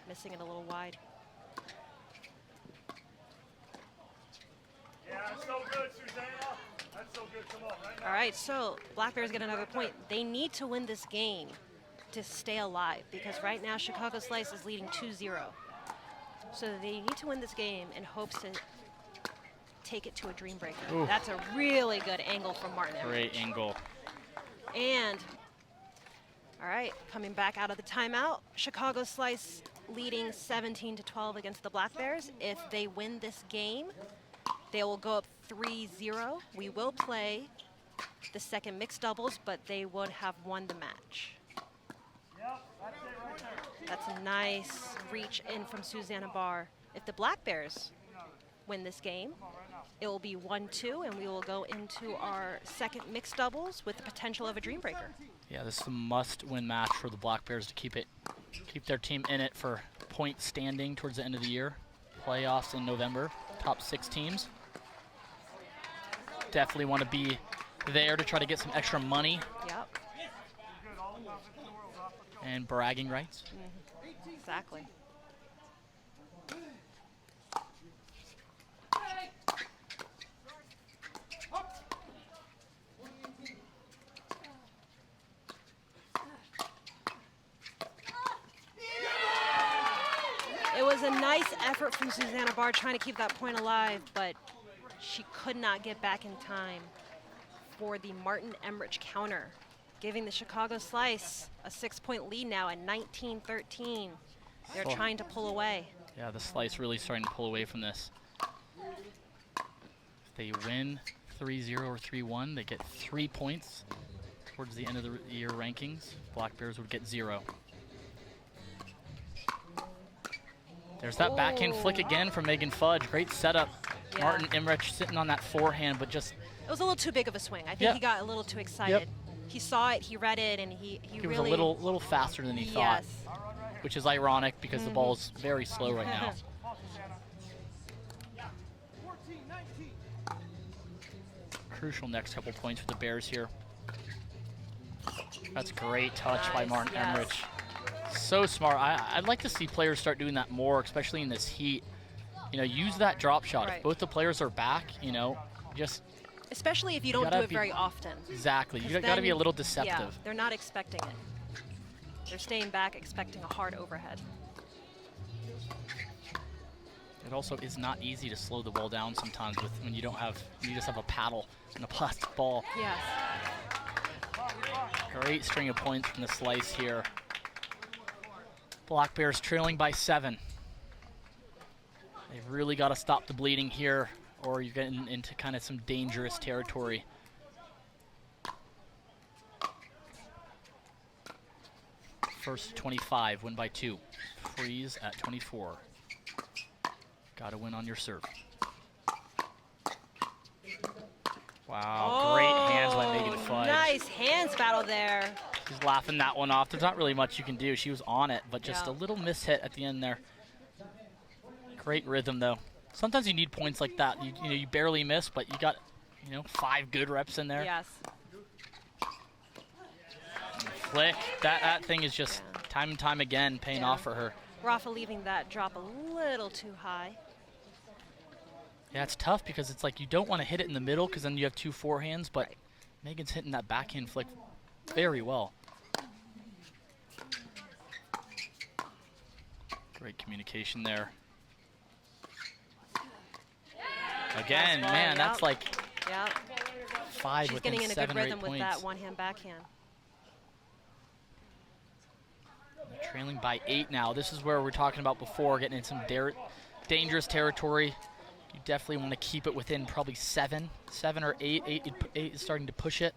Missing it a little wide. Yeah, that's so good, Susanna. That's so good. Come on, right now. All right, so Black Bears get another point. They need to win this game to stay alive because right now Chicago Slice is leading 2-0. So they need to win this game in hopes to take it to a dream breaker. Ooh. That's a really good angle from Martin. Great angle. And, all right, coming back out of the timeout, Chicago Slice leading 17-12 against the Black Bears. If they win this game, they will go up 3-0. We will play the second mixed doubles, but they would have won the match. Yep, that's it right there. That's a nice reach in from Susanna Barr. If the Black Bears win this game, it will be 1-2, and we will go into our second mixed doubles with the potential of a dream breaker. Yeah, this is a must-win match for the Black Bears to keep their team in it for point standing towards the end of the year. Playoffs in November, top 6 teams. Definitely want to be there to try to get some extra money Yep, and bragging rights. exactly. It was a nice effort from Susanna Barr trying to keep that point alive, but she could not get back in time for the Martin Emmerich counter, giving the Chicago Slice a 6-point lead now at 19-13. They're Oh. trying to pull away. Yeah, the Slice really starting to pull away from this. If they win 3-0 or 3-1, they get 3 points towards the end of the year rankings. Black Bears would get 0. There's that backhand flick again from Megan Fudge. Great setup. Yeah. Martin Emmerich sitting on that forehand, but just It was a little too big of a swing. I think Yeah. he got a little too excited. He saw it, he read it, and he he really... was a little faster than he thought, Yes. which is ironic because the ball's very slow right now. 14-19. Crucial next couple points for the Bears here. That's a great touch by Nice, Martin yes. Emmerich. So smart. I'd like to see players start doing that more, especially in this heat. You know, use that drop shot. Right. If both the players are back, you know, just Especially if you don't do gotta it be- very often. exactly. 'Cause You got to be a then- little Yeah, deceptive. they're not expecting it. They're staying back expecting a hard overhead. It also is not easy to slow the ball down sometimes with when you don't have, you just have a paddle and a plastic ball. Yes. Great string of points from the slice here. Black Bears trailing by 7. They've really got to stop the bleeding here, or you're getting into kind of some dangerous territory. First 25, win by 2. Freeze at 24. Got to win on your serve. Wow, great hands by Megan Fudge. Nice hands battle there. She's laughing that one off. There's not really much you can do. She was on it, but just Yeah. a little mishit at the end there. Great rhythm, though. Sometimes you need points like that. You know, you barely miss, but you got, 5 good reps in there. Yes. Flick. That thing is just time and time again paying Yeah. off for her. Rafa leaving that drop a little too high. Yeah, it's tough because it's like you don't want to hit it in the middle because then you have 2 forehands, but Megan's hitting that backhand flick very well. Great communication there. Again, Nice ball, man, yep. that's like Yeah. 5 She's within getting in a 7 good or 8 rhythm with points. that one-hand backhand. They're trailing by 8 now. This is where we're talking about before, getting in some dangerous territory. You definitely want to keep it within probably 7 or 8. 8 is starting to push it.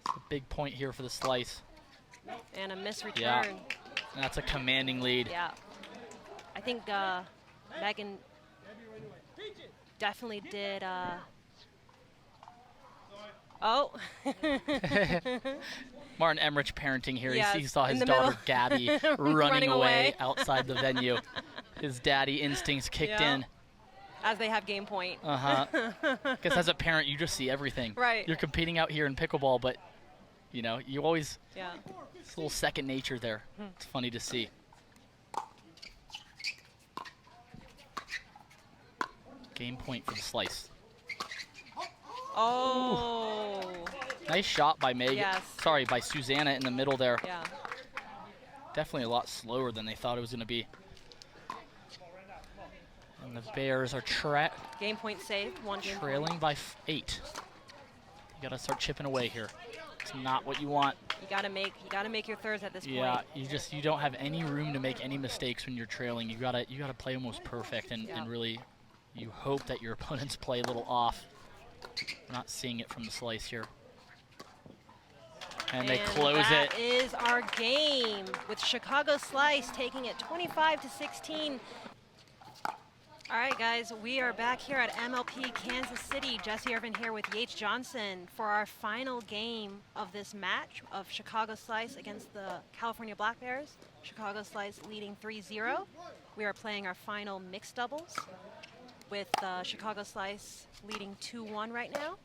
It's a big point here for the slice. And a miss return. Yeah. And that's a commanding lead. Yeah. I think Megan definitely did. Oh. Martin Emmerich parenting here. Yes, He saw in his the daughter middle. Gabby running Running away away. outside the venue. His daddy instincts kicked Yeah. in. As they have game point. Because as a parent, you just see everything. Right. You're competing out here in pickleball, but you always, Yeah. it's a little second nature there. It's funny to see. Game point for the slice. Oh. Nice shot by Megan. Yes. Sorry, by Susanna in the middle there. Yeah. Definitely a lot slower than they thought it was going to be. And the Bears are Game point saved. One game point. trailing by 8. You got to start chipping away here. It's not what you want. You gotta make your thirds at this Yeah, point. you don't have any room to make any mistakes when you're trailing. You gotta play almost perfect and really you hope that your opponents play a little off. We're not seeing it from the slice here. And they close it. That is our game with Chicago Slice taking it 25-16. All right, guys, we are back here at MLP Kansas City. Jesse Irvin here with Yates Johnson for our final game of this match of Chicago Slice against the California Black Bears. Chicago Slice leading 3-0. We are playing our final mixed doubles with Chicago Slice leading 2-1 right now.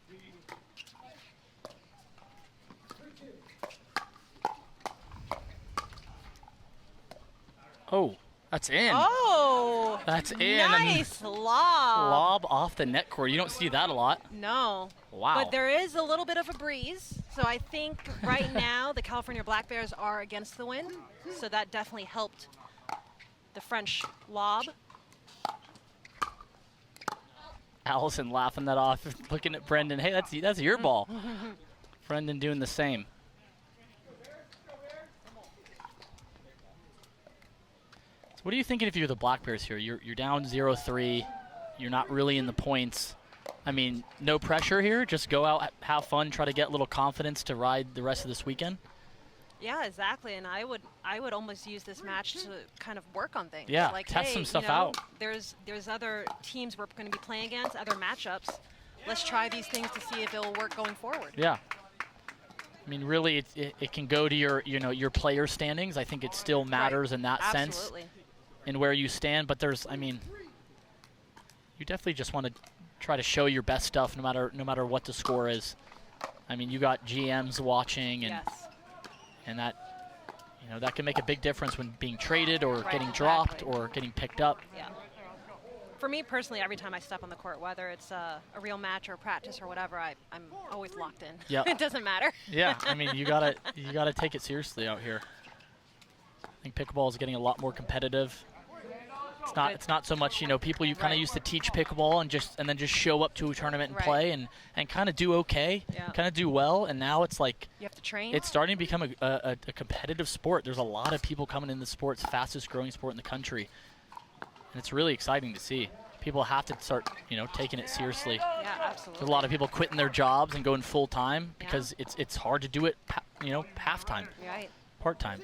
Oh, that's in. Oh, That's in. nice lob. Lob off the net cord. You don't see that a lot. No. Wow. But there is a little bit of a breeze. So I think right now the California Black Bears are against the wind. So that definitely helped the French lob. Allison laughing that off, looking at Brendan. Hey, that's your ball. Brendan doing the same. So what are you thinking if you're the Black Bears here? You're down 0-3. You're not really in the points. I mean, no pressure here. Just go out, have fun, try to get a little confidence to ride the rest of this weekend. Yeah, exactly. And I would almost use this match to kind of work on things. Yeah, like, test hey, some stuff you know, out. There's other teams we're going to be playing against, other matchups. Let's try these things to see if it'll work going forward. Yeah. I mean, really, it can go to your player standings. I think it still matters in that sense, Absolutely. in where you stand. But you definitely just want to try to show your best stuff, no matter what the score is. I mean, you got GMs watching, and Yes. and that, You know, that can make a big difference when being traded or Right, getting dropped exactly. or getting picked up. Yeah. For me personally, every time I step on the court, whether it's a real match or practice or whatever, I'm always locked in. Yeah. It doesn't matter. Yeah, I mean, you gotta take it seriously out here. I think pickleball is getting a lot more competitive. It's not so much, you know, people you kind of Right. used to teach pickleball and then just show up to a tournament and Right. play and kind of do okay, Yeah. kind of do well, and now it's like You have to train. it's starting to become a competitive sport. There's a lot of people coming in the sport. It's the fastest growing sport in the country, and it's really exciting to see. People have to start, you know, taking it seriously. Yeah, absolutely. There's a lot of people quitting their jobs and going full time Yeah. because it's hard to do it, you know, half time, Right. part time.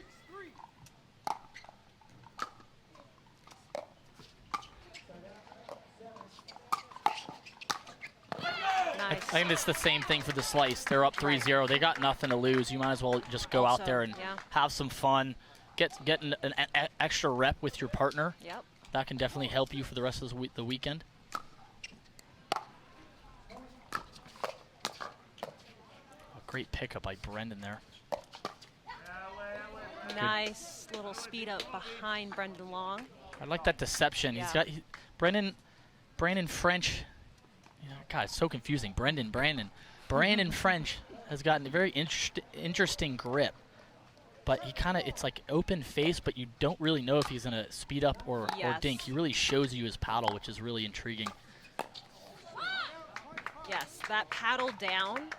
I Nice. think it's the same thing for the slice. They're up 3-0. They got nothing to lose. You might as well just go out Also, there and yeah. have some fun, get an extra rep with your partner. Yep. That can definitely help you for the rest of the weekend. A great pickup by Brendan there. Nice little speed up behind Brendan Long. I like that deception. Yeah. He's got Brandon French. You know, God, it's so confusing. Brandon French has gotten a very interesting grip, but it's like open face, but you don't really know if he's gonna speed up or Yes. dink. He really shows you his paddle, which is really intriguing. Yes, that paddle down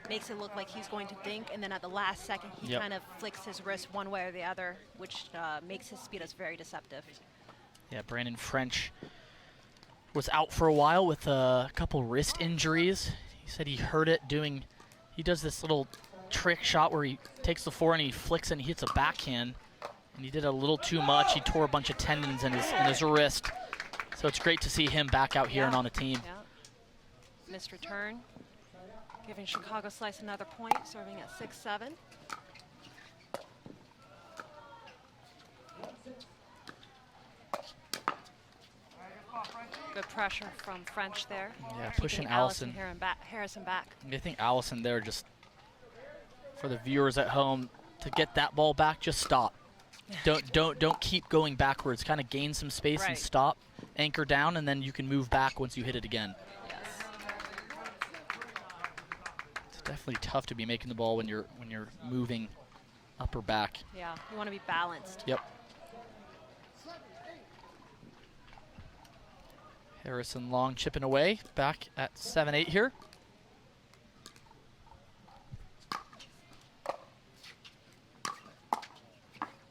makes it look like he's going to dink, and then at the last second, he Yep. kind of flicks his wrist one way or the other, which makes his speed ups very deceptive. Yeah, Brandon French was out for a while with a couple wrist injuries. He said he hurt it he does this little trick shot where he takes the forehand and he flicks it and he hits a backhand. And he did a little too much. He tore a bunch of tendons in his wrist. So it's great to see him back out here Yeah. and on the team. Yeah. Missed return, giving Chicago Slice another point, serving at 6-7. Good pressure from French there. Yeah, keeping pushing Allison Allison. Harrison back. I think Allison there, just for the viewers at home, to get that ball back, just stop. Don't keep going backwards. Kind of gain some space and Right. stop, anchor down, and then you can move back once you hit it again. Yes. It's definitely tough to be making the ball when you're moving up or back. Yeah, you want to be balanced. Yep. Harrison Long chipping away, back at 7-8 here.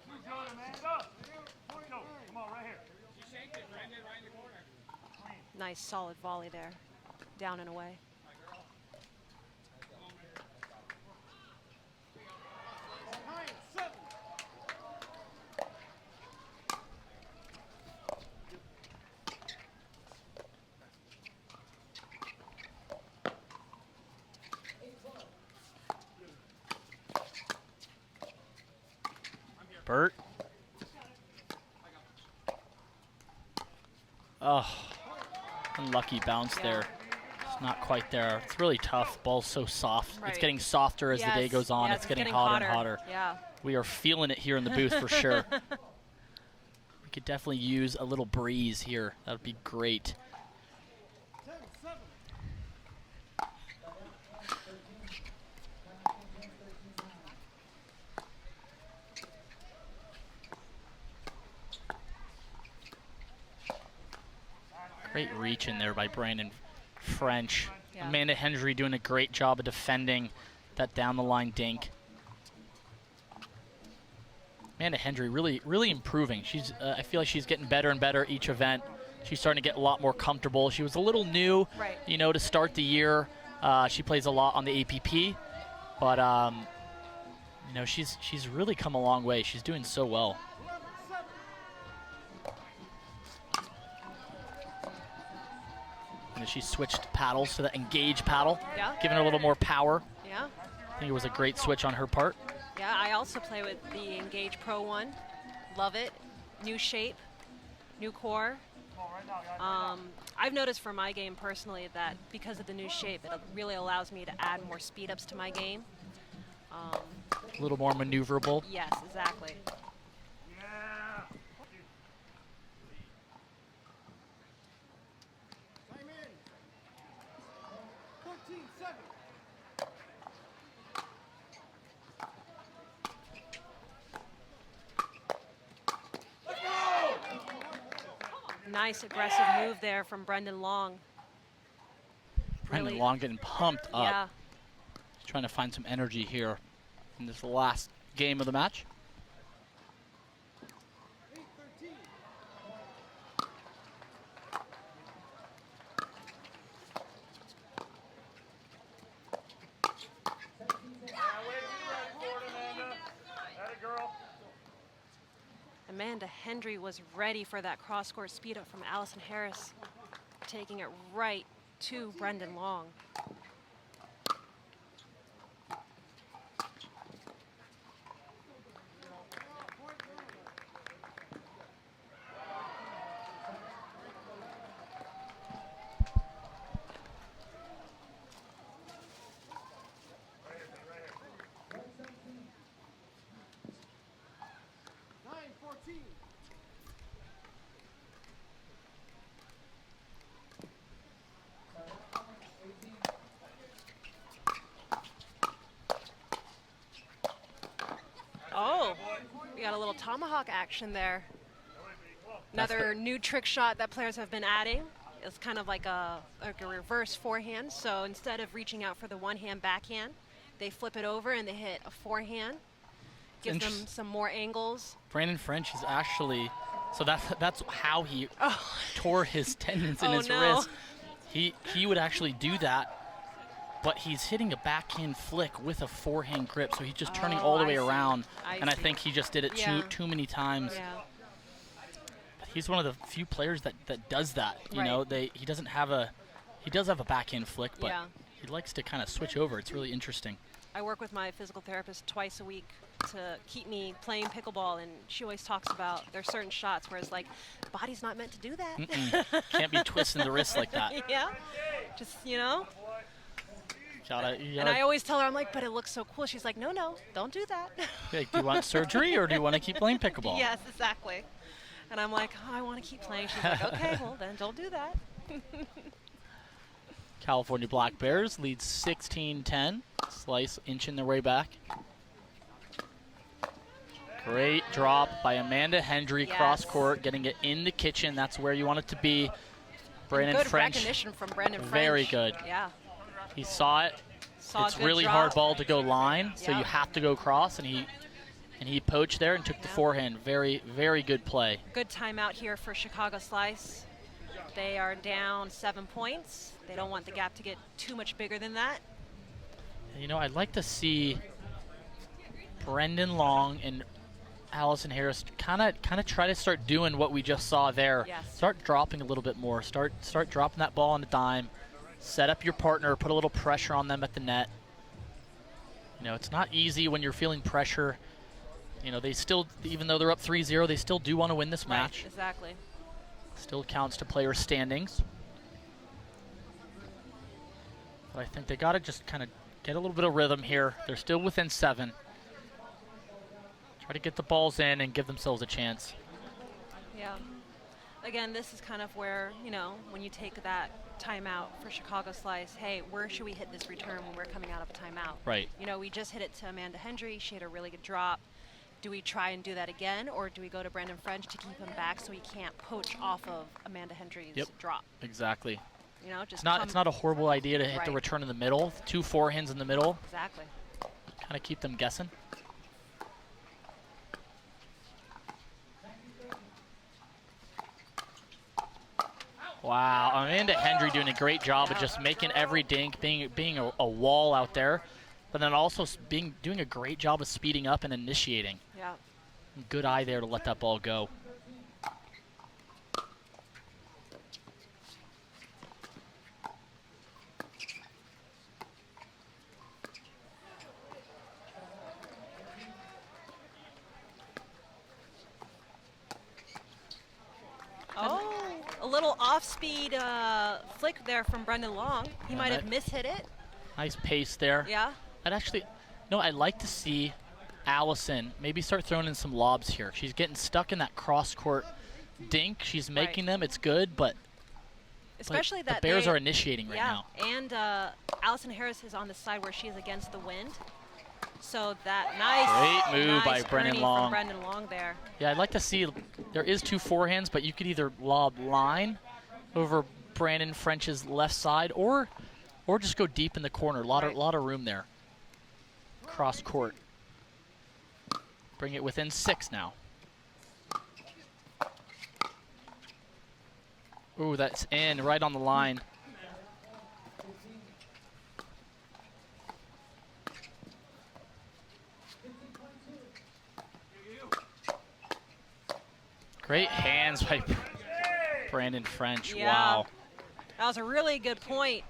Good job, Amanda. Go. Come on, right here. Nice solid volley there, down and away. Bert. Oh, unlucky bounce Yeah. there. It's not quite there. It's really tough. Ball's so soft. Right. It's getting softer as the day Yes, goes on. yes, It's getting hotter and hotter. Yeah. We are feeling it here in the booth for sure. We could definitely use a little breeze here. That would be great. Great reach in there by Brandon French. Yeah. Amanda Hendry doing a great job of defending that down the line dink. Amanda Hendry really improving. I feel like she's getting better and better each event. She's starting to get a lot more comfortable. She was a little new, Right. you know, to start the year. She plays a lot on the APP, but you know, she's really come a long way. She's doing so well. And she switched paddles to the engage paddle, Yeah. giving her a little more power. Yeah. I think it was a great switch on her part. Yeah, I also play with the Engage Pro 1. Love it. New shape, new core. I've noticed for my game personally that because of the new shape, it really allows me to add more speed ups to my game. A little more maneuverable. Yes, exactly. Yeah. Nice aggressive move there from Brendan Long. Brendan Really- Long getting pumped up. Yeah. He's trying to find some energy here in this last game of the match. Amanda Hendry was ready for that cross-court speed up from Allison Harris, taking it right to Brendan Long. Oh, we got a little tomahawk action there. Another new trick shot that players have been adding. It's kind of like a reverse forehand. So instead of reaching out for the one-hand backhand, they flip it over and they hit a forehand. Gives them some more angles. Brandon French is actually, so that's how he tore his tendons in his no. wrist. He would actually do that, but he's hitting a backhand flick with a forehand grip, so he's just turning all the way around. I see. think he just did it Yeah. too many times. Yeah. He's one of the few players that does that. You Right. know, he does have a backhand flick, but Yeah. he likes to kind of switch over. It's really interesting. I work with my physical therapist twice a week to keep me playing pickleball, and she always talks about there's certain shots where it's like, body's not meant to do that. Can't be twisting the wrist like that. Yeah, just, you know. You And I always tell her, I'm like, but it looks so cool. She's like, no, don't do that. Like, do you want surgery or do you want to keep playing pickleball? Yes, exactly. And I'm like, oh, I want to keep playing. She's like, okay, well, then don't do that. California Black Bears lead 16-10. Slice inching their way back. Great drop by Amanda Hendry, Yes. cross court, getting it in the kitchen. That's where you want it to be. Brandon Good French, recognition from Brendan French. very good. Yeah. He saw it. Saw It's a good really drop. hard ball to go line, so Yeah. you have to go cross, and he poached there and took the Yeah. forehand. Very, very good play. Good timeout here for Chicago Slice. They are down 7 points. They don't want the gap to get too much bigger than that. You know, I'd like to see Brendan Long and Allison Harris kind of try to start doing what we just saw there. Yes. Start dropping a little bit more. Start dropping that ball on the dime. Set up your partner. Put a little pressure on them at the net. You know, it's not easy when you're feeling pressure. You know, they still, even though they're up 3-0, they still do want to win this match. Right, exactly. Still counts to player standings. But I think they got to just kind of get a little bit of rhythm here. They're still within 7. Try to get the balls in and give themselves a chance. Yeah. Again, this is kind of where, you know, when you take that timeout for Chicago Slice, hey, where should we hit this return when we're coming out of a timeout? Right. You know, we just hit it to Amanda Hendry. She had a really good drop. Do we try and do that again, or do we go to Brendan French to keep him back so he can't poach off of Amanda Hendry's drop? Exactly. You know, just It's not a horrible idea to hit the Right. return in the middle. 2 forehands in the middle. Exactly. Kind of keep them guessing. Wow, Amanda Hendry doing a great job of just making every dink, being a wall out there, but then also doing a great job of speeding up and initiating. Yeah. Good eye there to let that ball go. Oh, a little off-speed flick there from Brendan Long. He Yeah, might have that- mishit it. Nice pace there. Yeah. That actually, No, I'd like to see Allison maybe start throwing in some lobs here. She's getting stuck in that cross-court dink. She's making them. It's good, but especially the that Bears are initiating right yeah, now. and Allison Harris is on the side where she is against the wind. So that nice, Great move by nice Brendan earning Long. from Brendan Long there. Yeah, I'd like to see, there is 2 forehands, but you could either lob line over Brandon French's left side or just go deep in the corner. A lot of room there. Cross court. Bring it within 6 now. Ooh, that's in, right on the line. Great hands by Brandon French. Yeah. Wow. That was a really good point.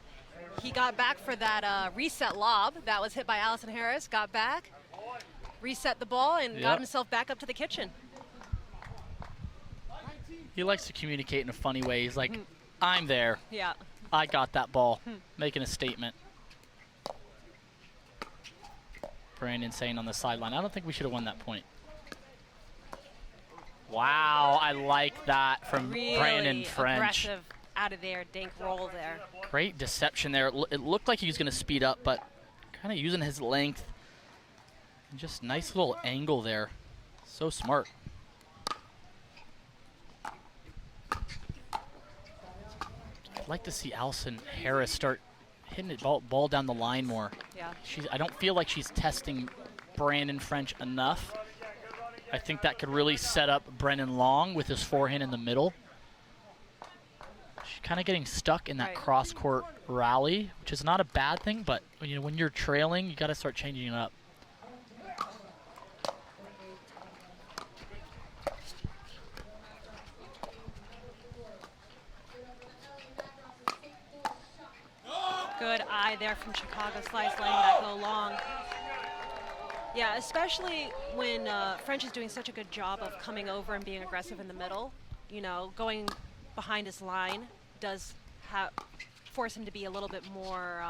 He got back for that reset lob that was hit by Allison Harris, got back, reset the ball, and got himself back up to the kitchen. He likes to communicate in a funny way. He's like, I'm there. Yeah. I got that ball. Making a statement. Brandon saying on the sideline, I don't think we should have won that point. Wow, I like that from Really Brandon French. Aggressive out of there, dink roll there. Great deception there. It looked like he was going to speed up, but kind of using his length. And just nice little angle there. So smart. I'd like to see Allison Harris start hitting the ball down the line more. Yeah. I don't feel like she's testing Brandon French enough. I think that could really set up Brendan Long with his forehand in the middle. She's kind of getting stuck in that cross-court rally, which is not a bad thing, but when you're trailing, you got to start changing it up. Good eye there from Chicago Slice, letting that go long. Yeah, especially when French is doing such a good job of coming over and being aggressive in the middle. Going behind his line does force him to be a little bit more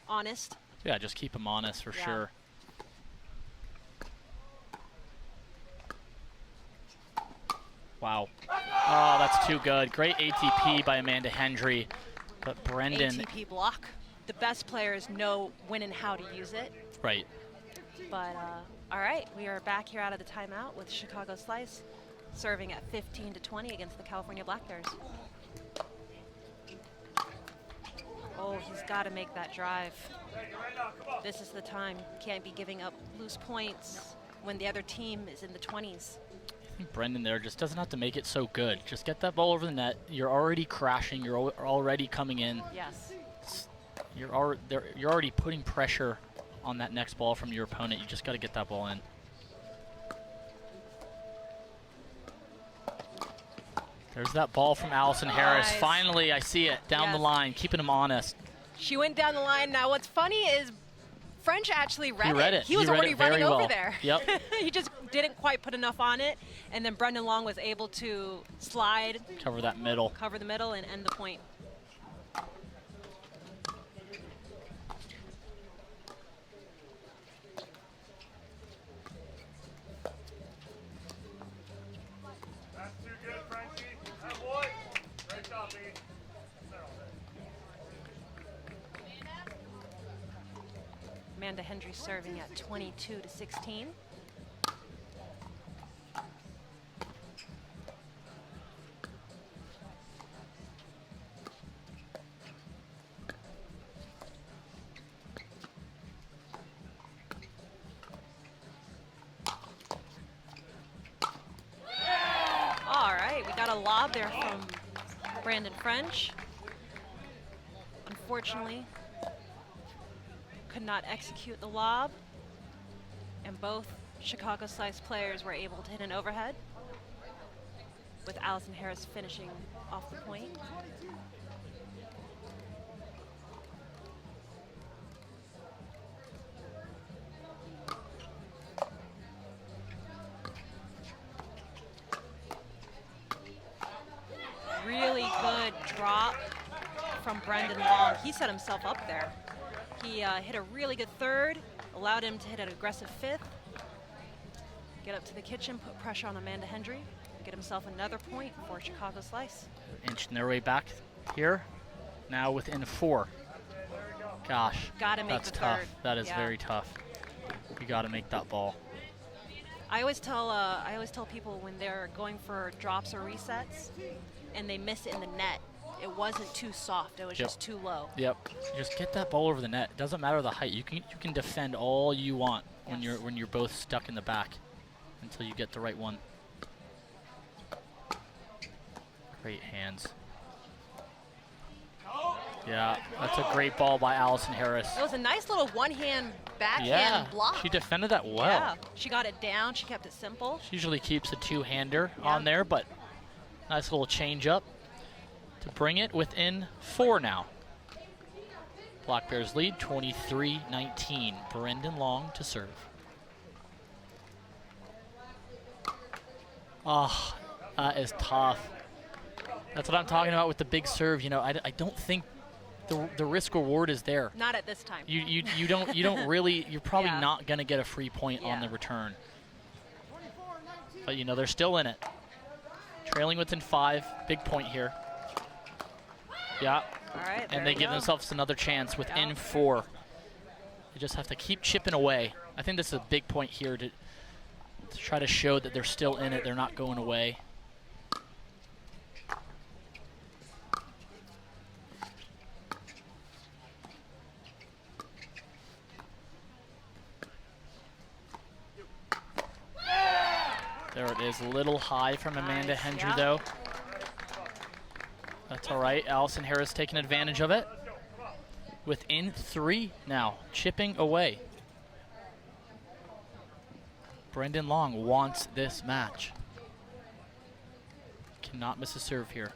honest. Yeah, just keep him honest for sure. Wow. Oh, that's too good. Great ATP by Amanda Hendry. But Brendan... ATP block. The best players know when and how to use it. Right. But, all right, we are back here out of the timeout with Chicago Slice serving at 15-20 against the California Black Bears. Oh, he's got to make that drive. This is the time. Can't be giving up loose points when the other team is in the 20s. I think Brendan there just doesn't have to make it so good. Just get that ball over the net. You're already crashing. You're already coming in. Yes. You're already putting pressure on that next ball from your opponent. You just got to get that ball in. There's that ball from Allison Harris. Finally, I see it down the line, keeping him honest. She went down the line. Now, what's funny is French actually read it. He was read already it very running well. over there. Yep. He just didn't quite put enough on it, and then Brendan Long was able to slide, cover that middle, cover the middle, and end the point. Amanda Hendry serving at 22-16. All right, we got a lob there from Brandon French. Unfortunately, could not execute the lob, and both Chicago Slice players were able to hit an overhead, with Allison Harris finishing off the point. Really good drop from Brendan Long. He set himself up there. He hit a really good third, allowed him to hit an aggressive fifth, get up to the kitchen, put pressure on Amanda Hendry, get himself another point for Chicago Slice. Inching their way back here. Now within 4. Gosh, Gotta make that's the tough. third. That is Yeah. very tough. You got to make that ball. I always tell people when they're going for drops or resets and they miss it in the net, it wasn't too soft. It was just too low. Yep. Just get that ball over the net. It doesn't matter the height. You can defend all you want when you're both stuck in the back until you get the right one. Great hands. Yeah, that's a great ball by Allison Harris. It was a nice little one-hand backhand block. She defended that well. Yeah, she got it down. She kept it simple. She usually keeps a two-hander on there, but nice little change up to bring it within 4 now. Black Bears lead 23-19. Brendan Long to serve. Oh, that is tough. That's what I'm talking about with the big serve. You know, I don't think the risk reward is there. Not at this time. You don't really, you're probably Yeah. not gonna get a free point on the return. But you know, they're still in it. Trailing within 5, big point here. Yeah. All right. And they give themselves another chance within 4. They just have to keep chipping away. I think this is a big point here to try to show that they're still in it. They're not going away. There it is, a little high from Amanda Hendry though. That's all right, Allison Harris taking advantage of it. Within 3 now, chipping away. Brendan Long wants this match. Cannot miss a serve here.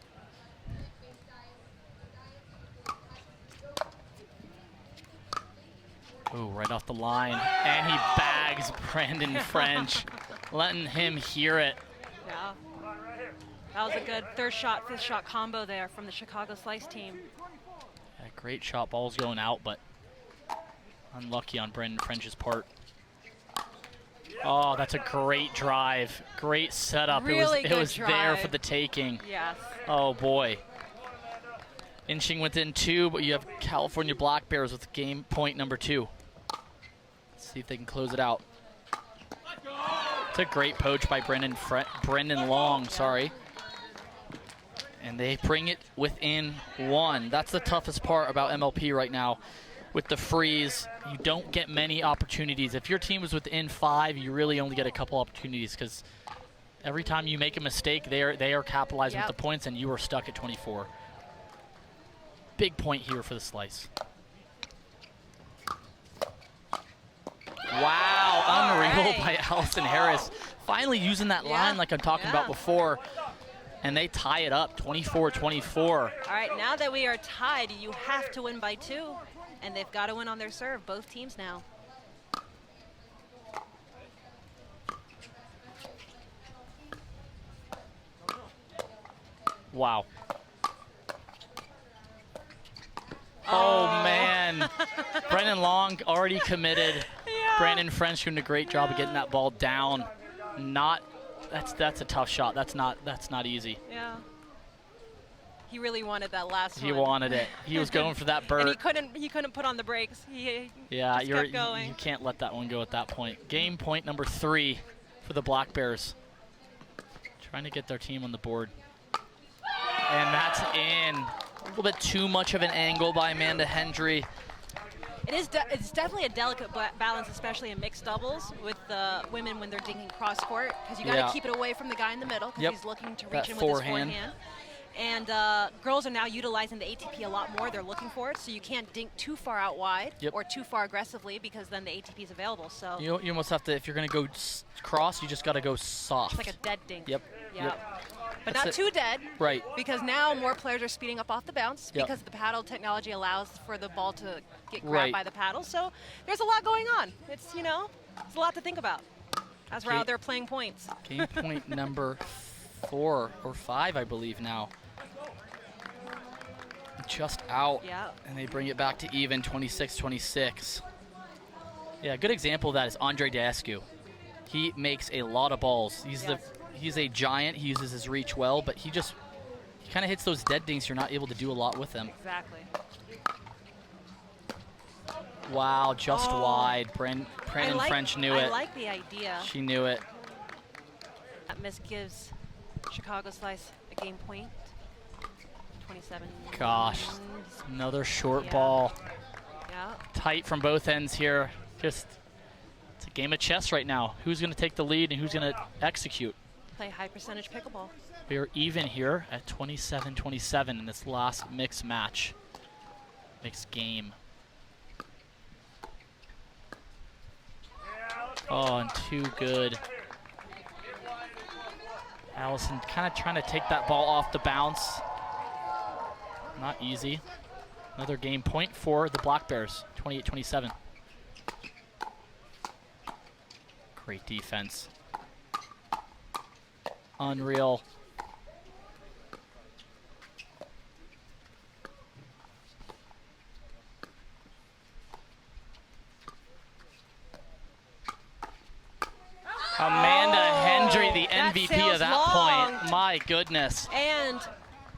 Oh, right off the line. And he bags Brandon French, letting him hear it. Yeah. That was a good third shot, fifth shot combo there from the Chicago Slice team. Yeah, great shot. Ball's going out, but unlucky on Brandon French's part. Oh, that's a great drive. Great setup. Really it was good there drive. for the taking. Yes. Oh, boy. Inching within 2, but you have California Black Bears with game point number 2. Let's see if they can close it out. It's a great poach by Brendan Long, sorry. And they bring it within 1. That's the toughest part about MLP right now. With the freeze, you don't get many opportunities. If your team is within 5, you really only get a couple opportunities because every time you make a mistake, they are capitalizing with the points and you are stuck at 24. Big point here for the slice. Wow, unreal by Allison Harris. Finally using that line like I'm talking about before. And they tie it up, 24-24. All right, now that we are tied, you have to win by 2. And they've got to win on their serve, both teams now. Wow. Oh, man. Brendan Long already committed. Brandon French doing a great job of getting that ball down. That's a tough shot. That's not easy. Yeah. He really wanted that last one. He wanted it. He was going for that bird. And he couldn't put on the brakes. He just kept going. You can't let that one go at that point. Game point number 3 for the Black Bears. Trying to get their team on the board. And that's in. A little bit too much of an angle by Amanda Hendry. It's definitely a delicate balance, especially in mixed doubles with the women when they're digging cross court, because you got to keep it away from the guy in the middle because he's looking to reach in with his forehand. And girls are now utilizing the ATP a lot more. They're looking for it, so you can't dink too far out wide or too far aggressively because then the ATP is available. So you almost have to, if you're going to go cross, you just got to go soft. it's like a dead dink. Yep. But That's not too dead. Right. Because now more players are speeding up off the bounce because the paddle technology allows for the ball to get grabbed by the paddle. So there's a lot going on. It's, it's a lot to think about as we're out there playing points. Game point number 4 or 5, I believe now. Just out. Yeah. And they bring it back to even, 26-26. Yeah, a good example of that is Andre Dascu. He makes a lot of balls. He's a giant. He uses his reach well, but he kind of hits those dead dinks. You're not able to do a lot with them. Exactly. Wow, just wide. Brandon French knew it. I like the idea. She knew it. That miss gives Chicago Slice a game point. 27. Gosh, another short Yeah. ball. Yeah. Tight from both ends here. It's a game of chess right now. Who's going to take the lead and who's going to execute? Play high percentage pickleball. We're even here at 27-27 in this last mixed match. Mixed game. Oh, and too good. Allison kind of trying to take that ball off the bounce. Not easy. Another game point for the Black Bears, 28-27. Great defense. Unreal. Amanda Hendry, the that MVP sails of that long. point. My goodness. And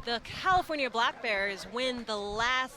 the California Black Bears win the last